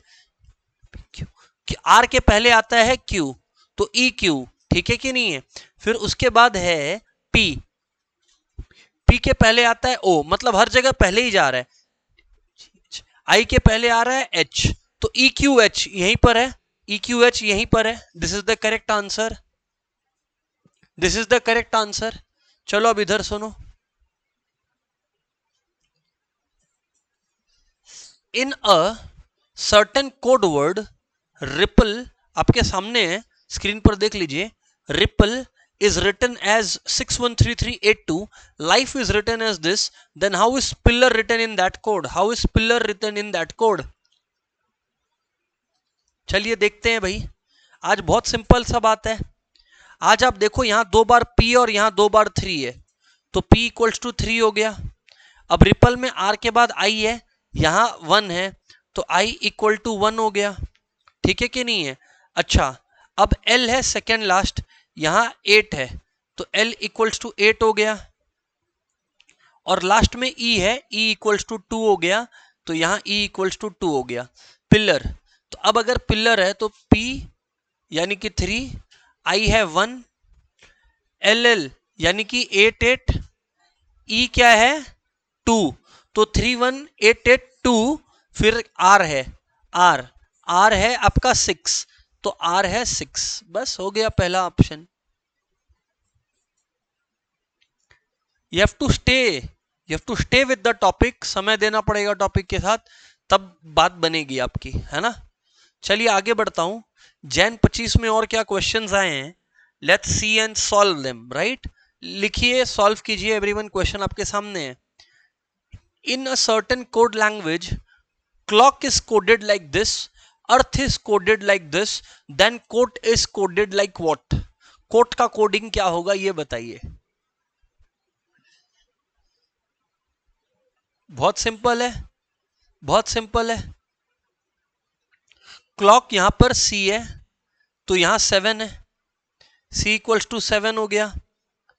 R के पहले आता है Q, तो EQ, ठीक है कि नहीं है? फिर उसके बाद है P के पहले आता है O, मतलब हर जगह पहले ही जा रहा है। I के पहले आ रहा है H, तो EQH यहीं पर है, EQH यहीं पर है। This is the correct answer, this is the correct answer. चलो अब इधर सुनो, in a certain code word ripple, आपके सामने है, स्क्रीन पर देख लीजिए, ripple is written as 613382, life is written as this, then how is pillar written in that code? How is pillar written in that code? चलिए देखते हैं भाई, आज बहुत सिंपल सा बात है। आज आप देखो, यहां दो बार P और यहां दो बार 3 है, तो P इक्वल्स टू 3 हो गया। अब रिपल में R के बाद I है, यहां 1 है, तो I इक्वल टू 1 हो गया, ठीक है कि नहीं है? अच्छा, अब L है सेकेंड लास्ट, यहां 8 है, तो L इक्वल्स टू 8 हो गया। और लास्ट में E है, E इक्वल्स टू 2 हो गया, तो यहां E इक्वल्स टू 2 हो गया। पिलर, तो अब अगर पिलर है तो P यानी कि 3, I है 1, LL यानी कि 8 8, E क्या है 2, तो 3 1 8 8 2, फिर R है, R है आपका 6, तो R है 6। बस हो गया पहला option. You have to stay with the topic, समय देना पड़ेगा टॉपिक के साथ, तब बात बनेगी आपकी, है ना? चलिए आगे बढ़ता हूं। जैन 25 में और क्या क्वेश्चंस आए हैं, let's see and solve them, right? लिखिए, सॉल्व कीजिए एवरीवन, क्वेश्चन आपके सामने है। In a certain code language, clock is coded like this, earth is coded like this, then quote is coded like what? Code का coding क्या होगा ये बताइए। बहुत सिंपल है, बहुत सिंपल है। क्लॉक यहां पर C है, तो यहां 7 है, C इक्वल्स टू 7 हो गया।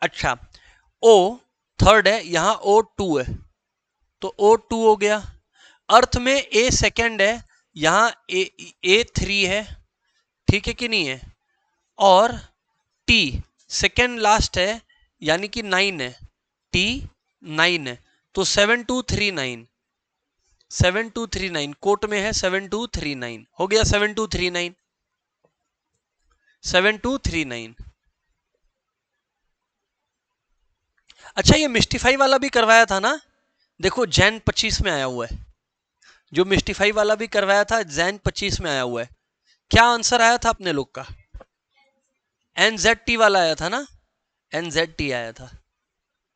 अच्छा, O थर्ड है, यहां O 2 है, तो O 2 हो गया। अर्थ में A सेकेंड है, यहां A 3 है, ठीक है कि नहीं है? और T सेकेंड लास्ट है, यानी कि 9 है, T 9 है, तो 7239, 7239 कोट में है, 7239 हो गया, 7239, 7239। अच्छा, ये मिस्टिफाई वाला भी करवाया था ना, देखो जैन 25 में आया हुआ है, जो मिस्टिफाई वाला भी करवाया था जैन 25 में आया हुआ है। क्या आंसर आया था अपने लोग का? NZT वाला आया था ना, NZT आया था,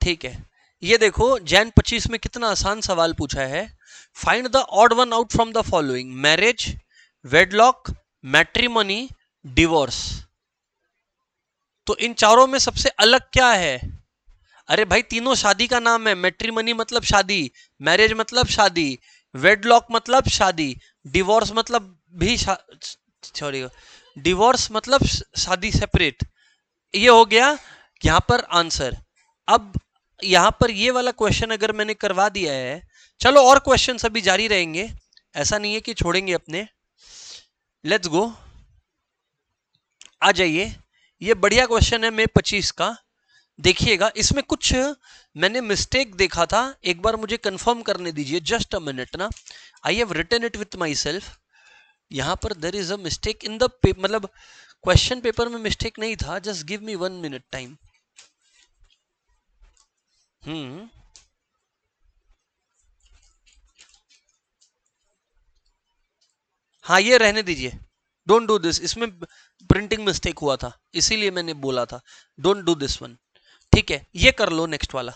ठीक है। ये देखो जैन 25 में कितना आसान सवाल पूछा है। Find the odd one out from the following, marriage, wedlock, matrimony, divorce. तो इन चारों में सबसे अलग क्या है? अरे भाई, तीनों शादी का नाम है। मैट्रिमनी मतलब शादी, मैरिज मतलब शादी, वेडलॉक मतलब शादी, डिवोर्स मतलब भी सॉरी, डिवोर्स मतलब शादी सेपरेट। ये हो गया यहां पर आंसर। अब यहां पर ये वाला क्वेश्चन अगर मैंने करवा दिया है, चलो और क्वेश्चन अभी जारी रहेंगे, ऐसा नहीं है कि छोड़ेंगे अपने। लेट्स गो, आ जाइए। ये बढ़िया क्वेश्चन है मई 25 का, देखिएगा। इसमें कुछ मैंने मिस्टेक देखा था, एक बार मुझे कंफर्म करने दीजिए, जस्ट अ मिनट ना। I have written it with myself. यहां पर there is a mistake in the मतलब क्वेश्चन पेपर में मिस्टेक नहीं था, just give me 1 minute time. हाँ, ये रहने दीजिए, डोंट डू दिस, इसमें प्रिंटिंग मिस्टेक हुआ था, इसीलिए मैंने बोला था डोंट डू दिस वन। ठीक है, ये कर लो नेक्स्ट वाला।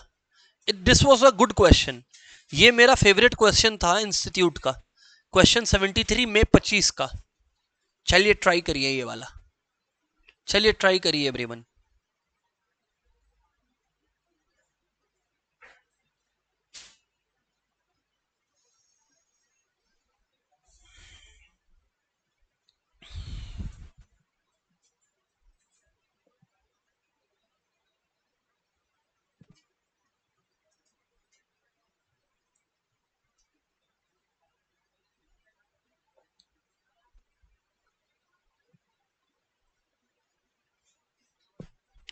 This was a good question, ये मेरा फेवरेट क्वेश्चन था इंस्टीट्यूट का, क्वेश्चन 73 में 25 का। चलिए ट्राई करिए ये वाला, चलिए ट्राई करिए एवरीवन।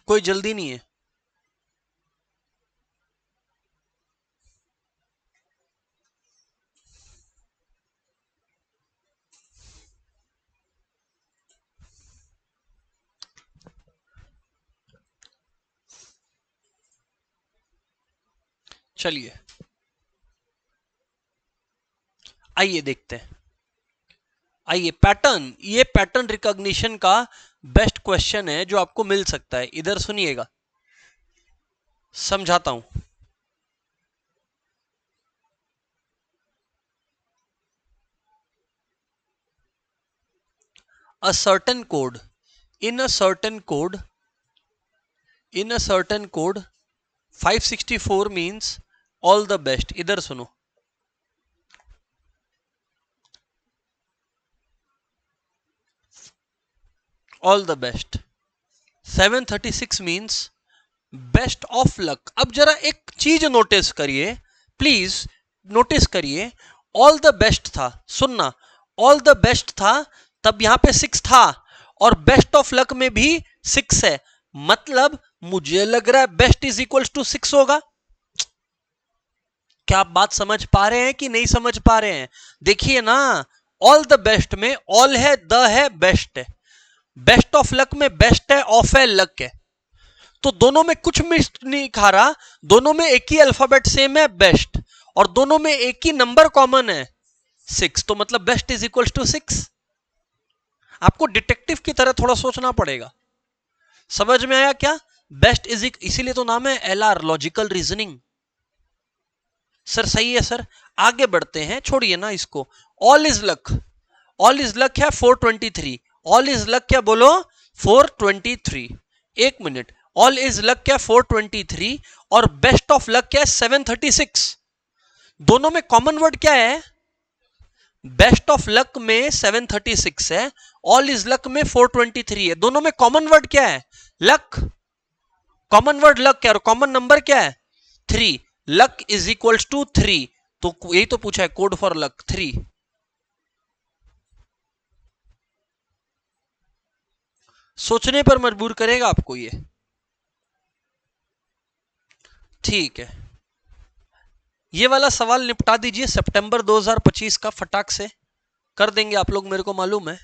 कोई जल्दी नहीं है। चलिए आइए देखते हैं। आइए पैटर्न, ये पैटर्न रिकॉग्निशन का बेस्ट क्वेश्चन है जो आपको मिल सकता है। इधर सुनिएगा, समझाता हूं। A certain code, in a certain code, 564 means all the best। इधर सुनो, all the best। 736 means best of luck. अब जरा एक चीज नोटिस करिए, प्लीज नोटिस करिए, ऑल द बेस्ट था, सुनना, ऑल द बेस्ट था, तब यहां पे 6 था, और बेस्ट ऑफ लक में भी 6 है, मतलब मुझे लग रहा है बेस्ट इज इक्वल टू 6 होगा। क्या आप बात समझ पा रहे हैं कि नहीं समझ पा रहे हैं? देखिए ना, ऑल द बेस्ट में ऑल है, द है, बेस्ट है। बेस्ट ऑफ लक में बेस्ट है, ऑफ है, लक है। तो दोनों में कुछ मिस नहीं खा रहा, दोनों में एक ही अल्फाबेट सेम है, बेस्ट, और दोनों में एक ही नंबर कॉमन है, 6। तो मतलब बेस्ट इज इक्वल टू 6। आपको डिटेक्टिव की तरह थोड़ा सोचना पड़ेगा। समझ में आया क्या? बेस्ट इज, इसीलिए तो नाम है LR, लॉजिकल रीजनिंग। सर सही है सर, आगे बढ़ते हैं, छोड़िए ना इसको। All is luck, all is luck है 423, ऑल इज लक क्या बोलो? 423। एक मिनट, ऑल इज लक क्या 423, और बेस्ट ऑफ लक क्या है 736। दोनों में कॉमन वर्ड क्या है? बेस्ट ऑफ लक में 736 है, ऑल इज लक में 423 है। दोनों में कॉमन वर्ड क्या है? लक। कॉमन वर्ड लक है, और कॉमन नंबर क्या है? 3। Luck is equal to 3। तो यही तो पूछा है, कोड फॉर लक 3। सोचने पर मजबूर करेगा आपको ये, ठीक है। ये वाला सवाल निपटा दीजिए सितंबर 2025 का, फटाक से कर देंगे आप लोग, मेरे को मालूम है।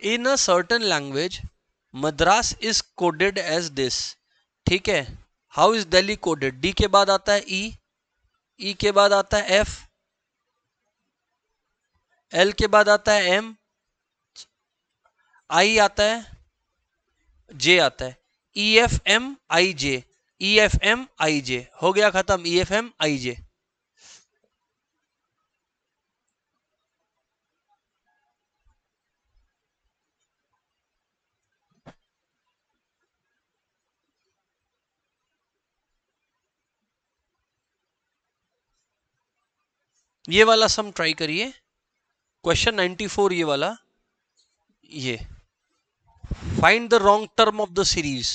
In a certain language Madras is coded as this, ठीक है। How is Delhi coded? D के बाद आता है ई के बाद आता है एफ, एल के बाद आता है एम, आई आता है, जे आता है, EFM IJ, EFM IJ। हो गया खत्म, EFM IJ। ये वाला सम ट्राई करिए, क्वेश्चन 94, ये वाला, ये find the wrong term of the series.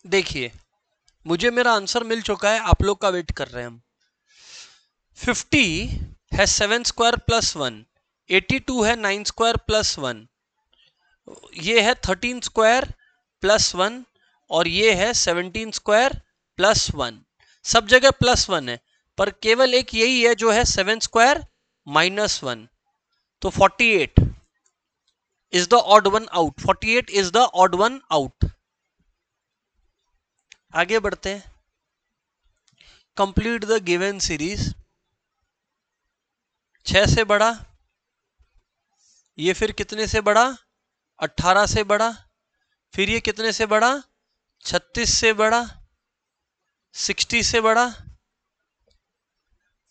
देखिए, मुझे मेरा आंसर मिल चुका है, आप लोग का वेट कर रहे हैं हम। 50 है 7 स्क्वायर प्लस 1, 82 है 9 स्क्वायर प्लस 1, ये है 13 स्क्वायर प्लस 1, और ये है 17 स्क्वायर प्लस 1। सब जगह प्लस 1 है, पर केवल एक यही है जो है 7 स्क्वायर माइनस 1। तो 48 is the odd one out, 48 is the odd one out. आगे बढ़ते हैं। Complete the given series. 6 से बड़ा, ये फिर कितने से बड़ा? 18 से बड़ा, फिर ये कितने से बड़ा? 36 से बड़ा, 60 से बड़ा,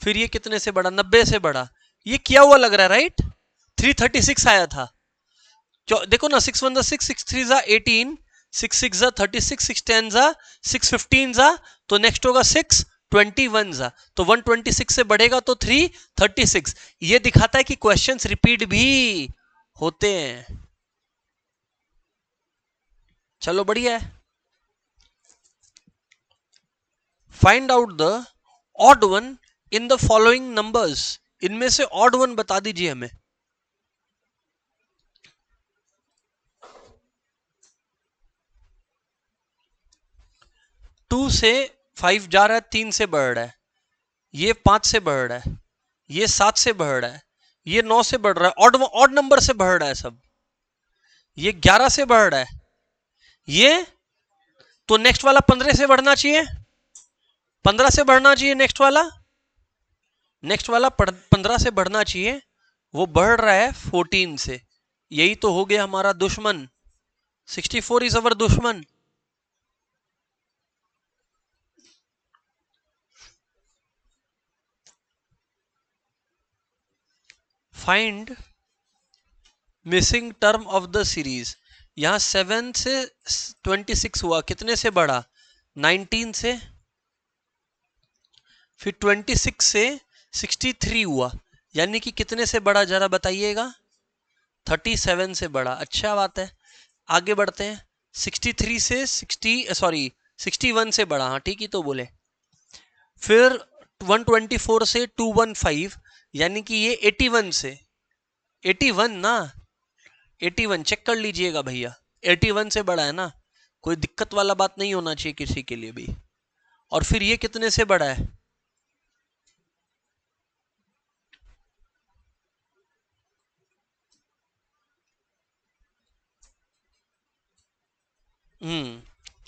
फिर ये कितने से बड़ा? 90 से बड़ा। ये किया हुआ लग रहा है, राइट? 336 आया था, देखो ना, 6 1 6, 6 3 18, 6 6 36, 6 10 6 15, तो नेक्स्ट होगा 6 21 तो 126 से बढ़ेगा तो 336। ये दिखाता है कि क्वेश्चंस रिपीट भी होते हैं। चलो बढ़िया है। Find out the odd one in the following numbers. इनमें से ऑड वन बता दीजिए हमें। 2 से 5 जा रहा है, 3 से बढ़ रहा है, ये 5 से बढ़ रहा है, ये 7 से बढ़ रहा है, ये 9 से बढ़ रहा है, ऑड नंबर से बढ़ रहा है सब, ये 11 से बढ़ रहा है, ये तो नेक्स्ट वाला 15 से बढ़ना चाहिए, 15 से बढ़ना चाहिए नेक्स्ट वाला 15 से बढ़ना चाहिए, वो बढ़ रहा है 14 से। यही तो हो गया हमारा दुश्मन। 64 इज अवर दुश्मन। Find missing term of the series. यहां 7 से 26 हुआ, कितने से बढ़ा? 19 से। फिर 26 से 63 हुआ, यानी कि कितने से बढ़ा जरा बताइएगा? 37 से बढ़ा। अच्छा बात है, आगे बढ़ते हैं। 63 से 61 से बढ़ा, हाँ ठीक ही तो बोले। फिर 124 से 215, यानी कि ये 81 से 81 ना 81 चेक कर लीजिएगा भैया, 81 से बढ़ा है ना, कोई दिक्कत वाला बात नहीं होना चाहिए किसी के लिए भी। और फिर ये कितने से बढ़ा है?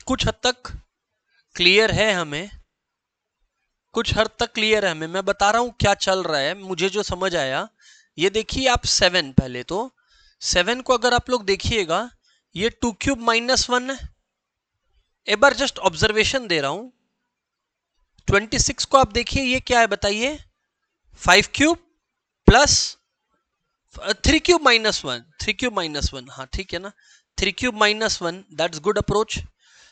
कुछ हद तक क्लियर है हमें, कुछ हद तक क्लियर है हमें। मैं बता रहा हूं क्या चल रहा है, मुझे जो समझ आया। ये देखिए आप 7, पहले तो 7 को अगर आप लोग देखिएगा, ये 2 क्यूब माइनस 1 है। एक बार जस्ट ऑब्जर्वेशन दे रहा हूं। 26 को आप देखिए, ये क्या है बताइए? 5 cube plus 3 cube minus 1, 3 cube minus 1, हाँ ठीक है ना, 3 cube minus 1, that's good approach.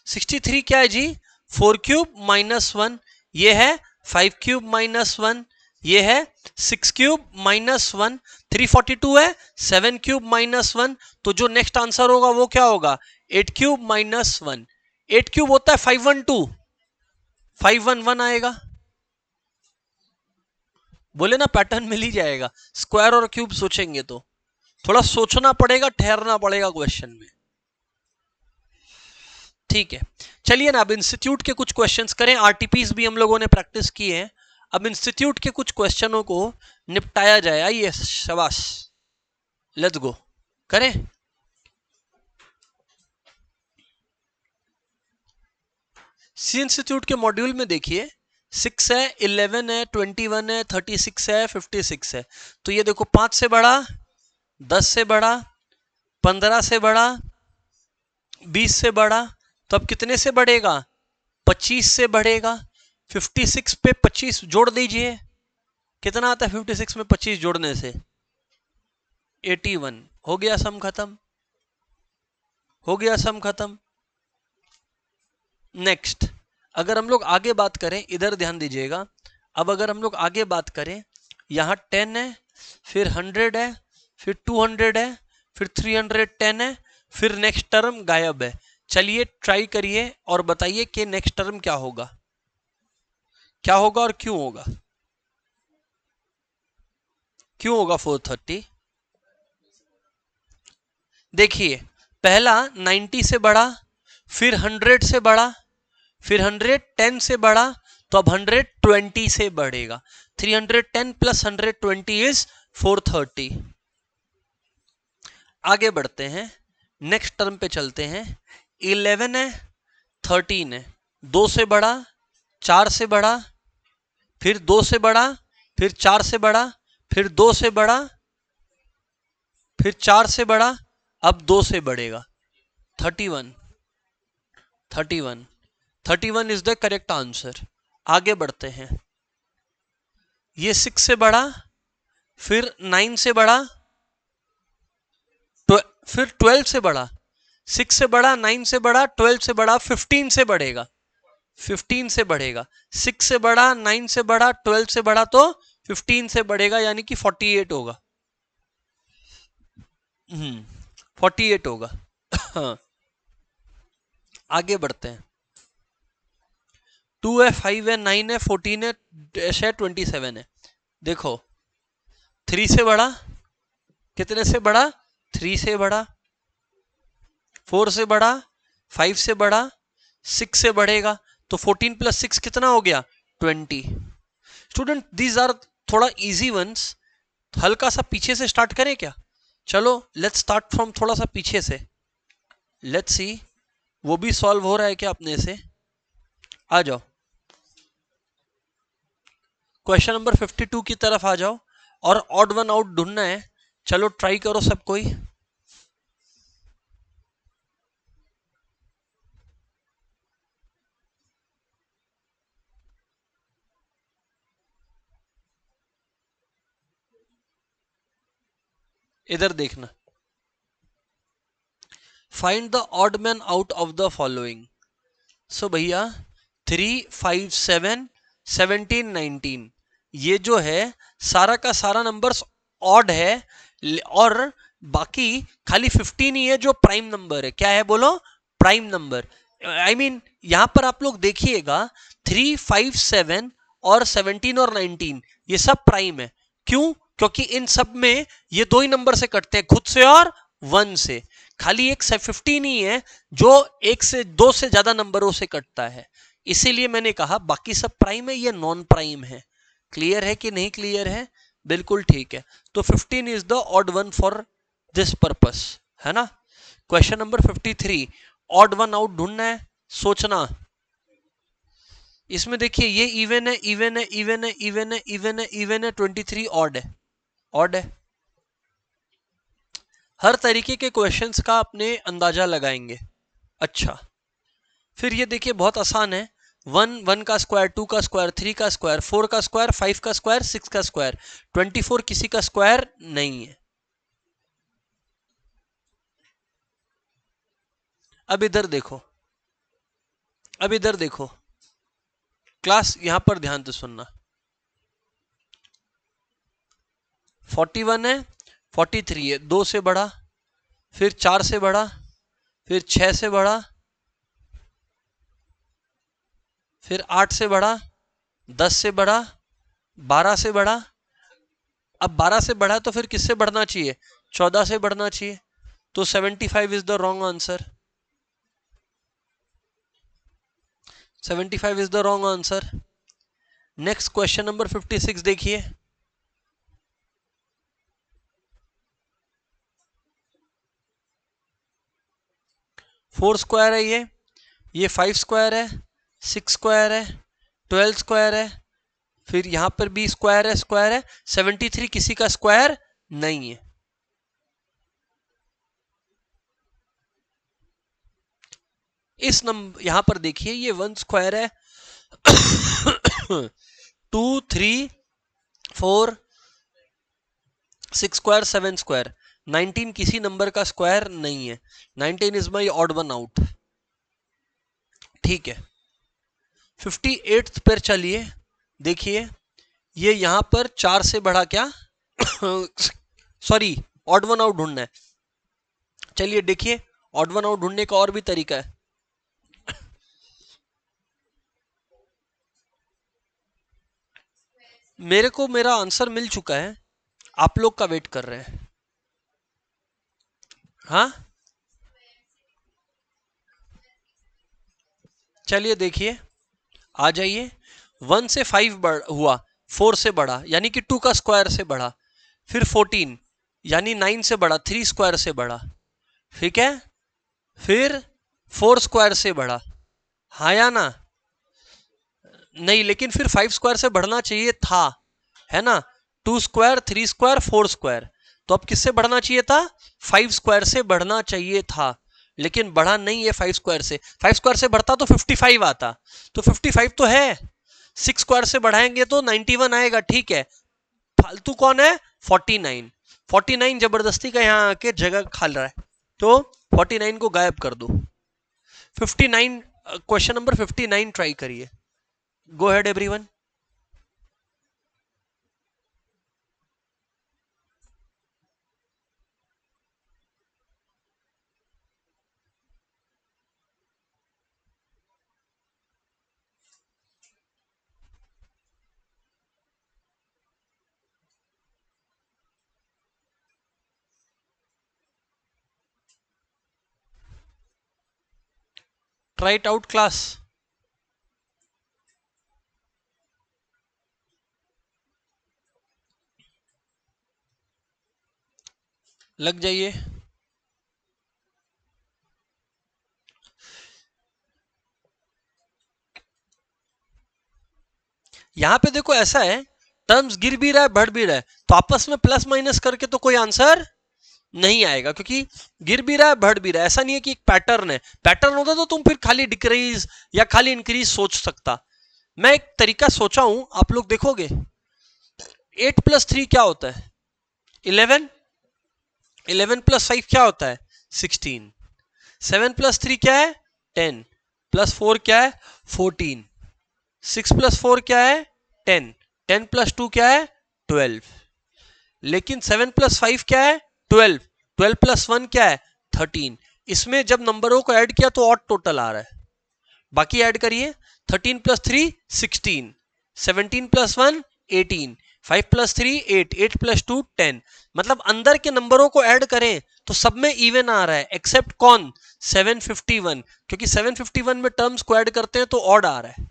63 क्या है जी? 4 क्यूब माइनस 1, ये है 5 क्यूब माइनस 1, ये है 6 क्यूब माइनस 1, 342 है 7 क्यूब माइनस 1, तो जो नेक्स्ट आंसर होगा वो क्या होगा? 8 क्यूब माइनस 1। 8 क्यूब होता है 512, 511 आएगा। बोले ना पैटर्न मिल ही जाएगा। स्क्वायर और क्यूब सोचेंगे तो थोड़ा सोचना पड़ेगा, ठहरना पड़ेगा क्वेश्चन में। ठीक है, चलिए ना अब इंस्टीट्यूट के कुछ क्वेश्चंस करें। आरटीपीस भी हम लोगों ने प्रैक्टिस किए हैं, अब इंस्टीट्यूट के कुछ क्वेश्चनों को निपटाया जाए। आइए, शाबाश, लेट्स गो, करें। सी इंस्टीट्यूट के मॉड्यूल में देखिए 6 है, 11 है, 21 है, 36 है, 56 है। तो ये देखो 5 से बढ़ा, 10 से बढ़ा, 15 से बढ़ा, 20 से बढ़ा, तो अब कितने से बढ़ेगा? 25 से बढ़ेगा। 56 पे 25 जोड़ दीजिए, कितना आता है 56 में 25 जोड़ने से? 81। हो गया सम खत्म, हो गया सम खत्म। नेक्स्ट, अगर हम लोग आगे बात करें, इधर ध्यान दीजिएगा। अब अगर हम लोग आगे बात करें, यहां 10 है, फिर 100 है, फिर 200 है, फिर 310 है, फिर नेक्स्ट टर्म गायब है। चलिए ट्राई करिए और बताइए कि नेक्स्ट टर्म क्या होगा, क्या होगा और क्यों होगा? क्यों होगा 430? देखिए, पहला 90 से बढ़ा, फिर 100 से बढ़ा, फिर 110 से बढ़ा, तो अब 120 से बढ़ेगा। 310 प्लस 120 इज 430। आगे बढ़ते हैं, नेक्स्ट टर्म पे चलते हैं। 11 है, 13 है, 2 से बढ़ा, 4 से बढ़ा, फिर 2 से बढ़ा, फिर 4 से बढ़ा, फिर 2 से बढ़ा, फिर 4 से बढ़ा, अब 2 से बढ़ेगा। 31, 31, 31 इज द करेक्ट आंसर। आगे बढ़ते हैं, ये 6 से बढ़ा, फिर 9 से बढ़ा, फिर 12 से बढ़ा, 6 से बढ़ा, 9 से बढ़ा, 12 से बढ़ा, 15 से बढ़ेगा। 15 से बढ़ेगा, 6 से बढ़ा, 9 से बढ़ा, 12 से बढ़ा तो 15 से बढ़ेगा, यानी कि 48 होगा। 48 होगा। हाँ, आगे बढ़ते हैं। 2 है, 5 है, 9 है, 14 है, डैश है, 27 है। देखो 3 से बढ़ा, कितने से बढ़ा, 3 से बढ़ा, 4 से बढ़ा, 5 से बढ़ा, 6 से बढ़ेगा तो 14 प्लस 6 कितना हो गया, 20। स्टूडेंट दीज आर थोड़ा इजी वंस, हल्का सा पीछे से स्टार्ट करें क्या? चलो लेट्स स्टार्ट फ्रॉम थोड़ा सा पीछे से, लेट्स सी वो भी सॉल्व हो रहा है क्या अपने से। आ जाओ क्वेश्चन नंबर 52 की तरफ आ जाओ, और ऑड वन आउट ढूंढना है। चलो ट्राई करो सब कोई। इधर देखना, find the odd man out of the following. So भैया 3, 5, 7, 17, 19, ये जो है सारा का सारा नंबर्स ऑड है, और बाकी खाली 15 ही है जो प्राइम नंबर है। क्या है बोलो, प्राइम नंबर। आई मीन यहां पर आप लोग देखिएगा 3, 5, 7 और 17 और 19 ये सब प्राइम है। क्यों? क्योंकि इन सब में ये दो ही नंबर से कटते हैं, खुद से और 1 से। खाली एक 15 ही है जो एक से दो से ज्यादा नंबरों से कटता है, इसीलिए मैंने कहा बाकी सब प्राइम है, ये नॉन प्राइम है। क्लियर है कि नहीं क्लियर है? बिल्कुल ठीक है। तो 15 is the odd one for this purpose, है ना। Question number 53, odd one out ढूंढना है, सोचना। इसमें देखिए ये इवन है, इवन है, इवन है, इवन है, इवन है, इवन है, 23 ऑड है, ऑड है। हर तरीके के क्वेश्चंस का अपने अंदाजा लगाएंगे। अच्छा फिर ये देखिए बहुत आसान है, 1 1 का स्क्वायर, 2 का स्क्वायर, 3 का स्क्वायर, 4 का स्क्वायर, 5 का स्क्वायर, 6 का स्क्वायर, 24 किसी का स्क्वायर नहीं है। अब इधर देखो, अब इधर देखो क्लास, यहां पर ध्यान से सुनना। 41 है, 43 है, 2 से बढ़ा, फिर 4 से बढ़ा, फिर 6 से बढ़ा, फिर 8 से बढ़ा, 10 से बढ़ा, 12 से बढ़ा। अब 12 से बढ़ा तो फिर किससे बढ़ना चाहिए, 14 से बढ़ना चाहिए। तो 75 is the wrong answer, 75 is the wrong answer. Next question number 56 देखिए, फोर स्क्वायर है ये 5 स्क्वायर है, 6 स्क्वायर है, 12 स्क्वायर है, फिर यहां पर भी स्क्वायर है, स्क्वायर है, 73 किसी का स्क्वायर नहीं है। इस नंबर यहां पर देखिए ये 1 स्क्वायर है, 2, 3, 4, 6 स्क्वायर, 7 स्क्वायर, 19 किसी नंबर का स्क्वायर नहीं है। 19 is my odd one out. ठीक है 58 पर चलिए, देखिए ये यहां पर 4 से बढ़ा क्या सॉरी ऑड वन आउट ढूंढना है। चलिए देखिए ऑड वन आउट ढूंढने का और भी तरीका है। मेरे को मेरा आंसर मिल चुका है, आप लोग का वेट कर रहे हैं। हाँ चलिए देखिए, आ जाइए। 1 से 5 हुआ, 4 से बढ़ा यानी कि 2 का स्क्वायर से बढ़ा, फिर 14 यानी 9 से बढ़ा, 3 स्क्वायर से बढ़ा, ठीक है, फिर 4 स्क्वायर से बढ़ा, हाँ या ना? नहीं, लेकिन फिर 5 स्क्वायर से बढ़ना चाहिए था, है ना। 2 स्क्वायर, 3 स्क्वायर, 4 स्क्वायर, तो अब किससे बढ़ना चाहिए था, 5 स्क्वायर से बढ़ना चाहिए था, लेकिन बढ़ा नहीं है 5 स्क्वायर से। 5 स्क्वायर से बढ़ता तो 55 आता, तो 55 तो है, 6 स्क्वायर से बढ़ाएंगे तो 91 आएगा। ठीक है, फालतू कौन है, 49, 49 जबरदस्ती का यहाँ आके जगह खा रहा है, तो 49 को गायब कर दो। 59 क्वेश्चन नंबर 59 ट्राई करिए। Go ahead everyone. Try it out class. लग जाइए। यहां पे देखो ऐसा है, टर्म्स गिर भी रहा है बढ़ भी रहा है, तो आपस में प्लस माइनस करके तो कोई आंसर नहीं आएगा, क्योंकि गिर भी रहा है बढ़ भी रहा है। ऐसा नहीं है कि एक पैटर्न है, पैटर्न होता तो तुम फिर खाली डिक्रीज या खाली इंक्रीज सोच सकता। मैं एक तरीका सोचा हूं, आप लोग देखोगे। 8+3 क्या होता है? 11। 11+5 क्या होता है? 16। 7+3 क्या है? 10। +4 क्या है? 14। 6+4 क्या है? 10। 10+2 क्या है? 12। लेकिन 7+5 क्या है? 12। 12+1 क्या है? 13। इसमें जब नंबरों को ऐड किया तो ऑड टोटल आ रहा है। बाकी ऐड करिए। 13+3 16, 17+1 18, 5+3 8, 8+2 10। मतलब अंदर के नंबरों को ऐड करें तो सब में इवन आ रहा है, एक्सेप्ट कौन? 751, क्योंकि 751 में टर्म्स को ऐड करते हैं तो ऑड आ रहा है।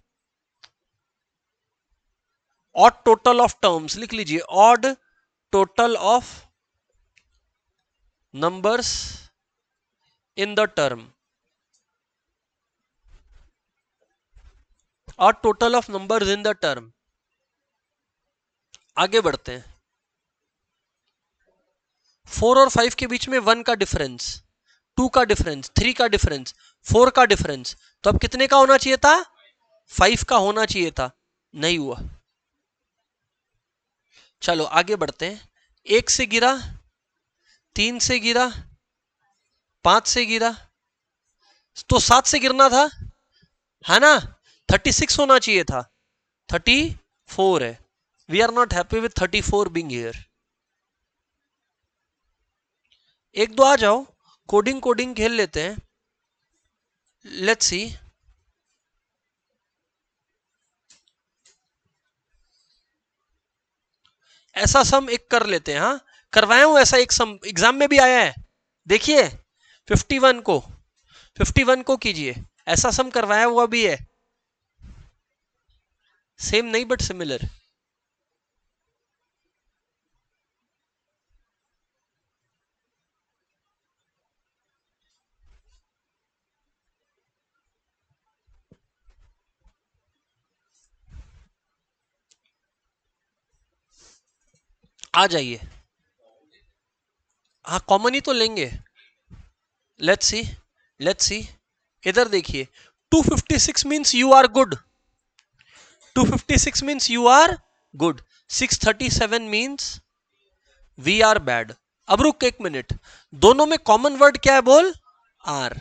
ऑड टोटल ऑफ टर्म्स लिख लीजिए, odd total of numbers in the term, odd total of numbers in the term. आगे बढ़ते हैं। 4 और 5 के बीच में 1 का डिफरेंस, 2 का डिफरेंस, 3 का डिफरेंस, 4 का डिफरेंस, तो अब कितने का होना चाहिए था? 5 का होना चाहिए था, नहीं हुआ। चलो आगे बढ़ते हैं। 1 से गिरा, 3 से गिरा, 5 से गिरा, तो 7 से गिरना था, है ना? 36 होना चाहिए था, 34 है। We are not happy with 34 being here. एक दो आ जाओ, कोडिंग कोडिंग खेल लेते हैं। Let's see. ऐसा सम एक कर लेते हैं, हाँ करवाया हूं ऐसा एक सम, एग्जाम में भी आया है। देखिए 51 को कीजिए, ऐसा सम करवाया हुआ भी है। सेम नहीं बट सिमिलर। आ जाइए। हाँ कॉमन ही तो लेंगे। Let's see, let's see. इधर देखिए, 256 means you are good, 256 means you are good, 637 means we are bad. अब रुक एक मिनट, दोनों में कॉमन वर्ड क्या है बोल? आर।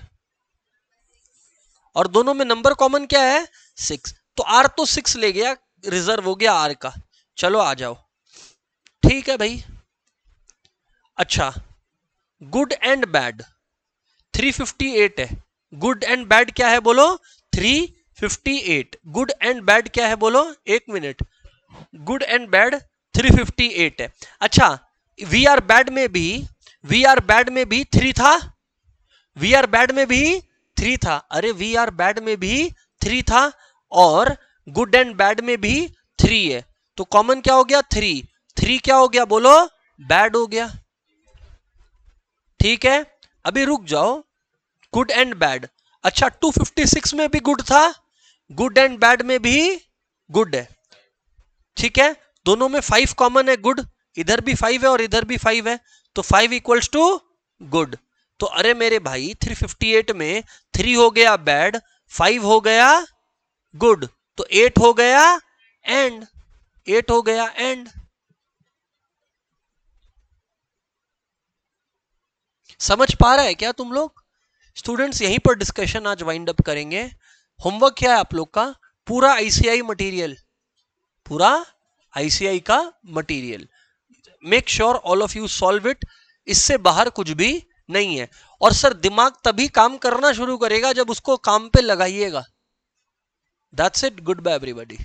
और दोनों में नंबर कॉमन क्या है? 6। तो आर तो 6 ले गया, रिजर्व हो गया आर का। चलो आ जाओ, ठीक है भाई। अच्छा, गुड एंड बैड 358 है। गुड एंड बैड क्या है बोलो? 358। गुड एंड बैड क्या है बोलो? एक मिनट, गुड एंड बैड 358 है। अच्छा, वी आर बैड में भी, वी आर बैड में भी 3 था, वी आर बैड में भी 3 था। अरे वी आर बैड में भी 3 था, और गुड एंड बैड में भी 3 है, तो कॉमन क्या हो गया? 3। 3 क्या हो गया बोलो? बैड हो गया। ठीक है, अभी रुक जाओ। गुड एंड बैड, अच्छा 256 में भी गुड था, गुड एंड बैड में भी गुड है। ठीक है, दोनों में 5 कॉमन है, गुड, इधर भी 5 है और इधर भी 5 है, तो 5 इक्वल्स टू गुड। तो अरे मेरे भाई 358 में 3 हो गया बैड, 5 हो गया गुड, तो 8 हो गया एंड, 8 हो गया एंड। समझ पा रहा है क्या तुम लोग? स्टूडेंट्स यहीं पर डिस्कशन आज वाइंड अप करेंगे। होमवर्क क्या है आप लोग का? पूरा आईसीआई मटेरियल, पूरा आईसीआई का material, make sure all of you solve it. इससे बाहर कुछ भी नहीं है। और सर दिमाग तभी काम करना शुरू करेगा जब उसको काम पे लगाइएगा। That's it, goodbye everybody.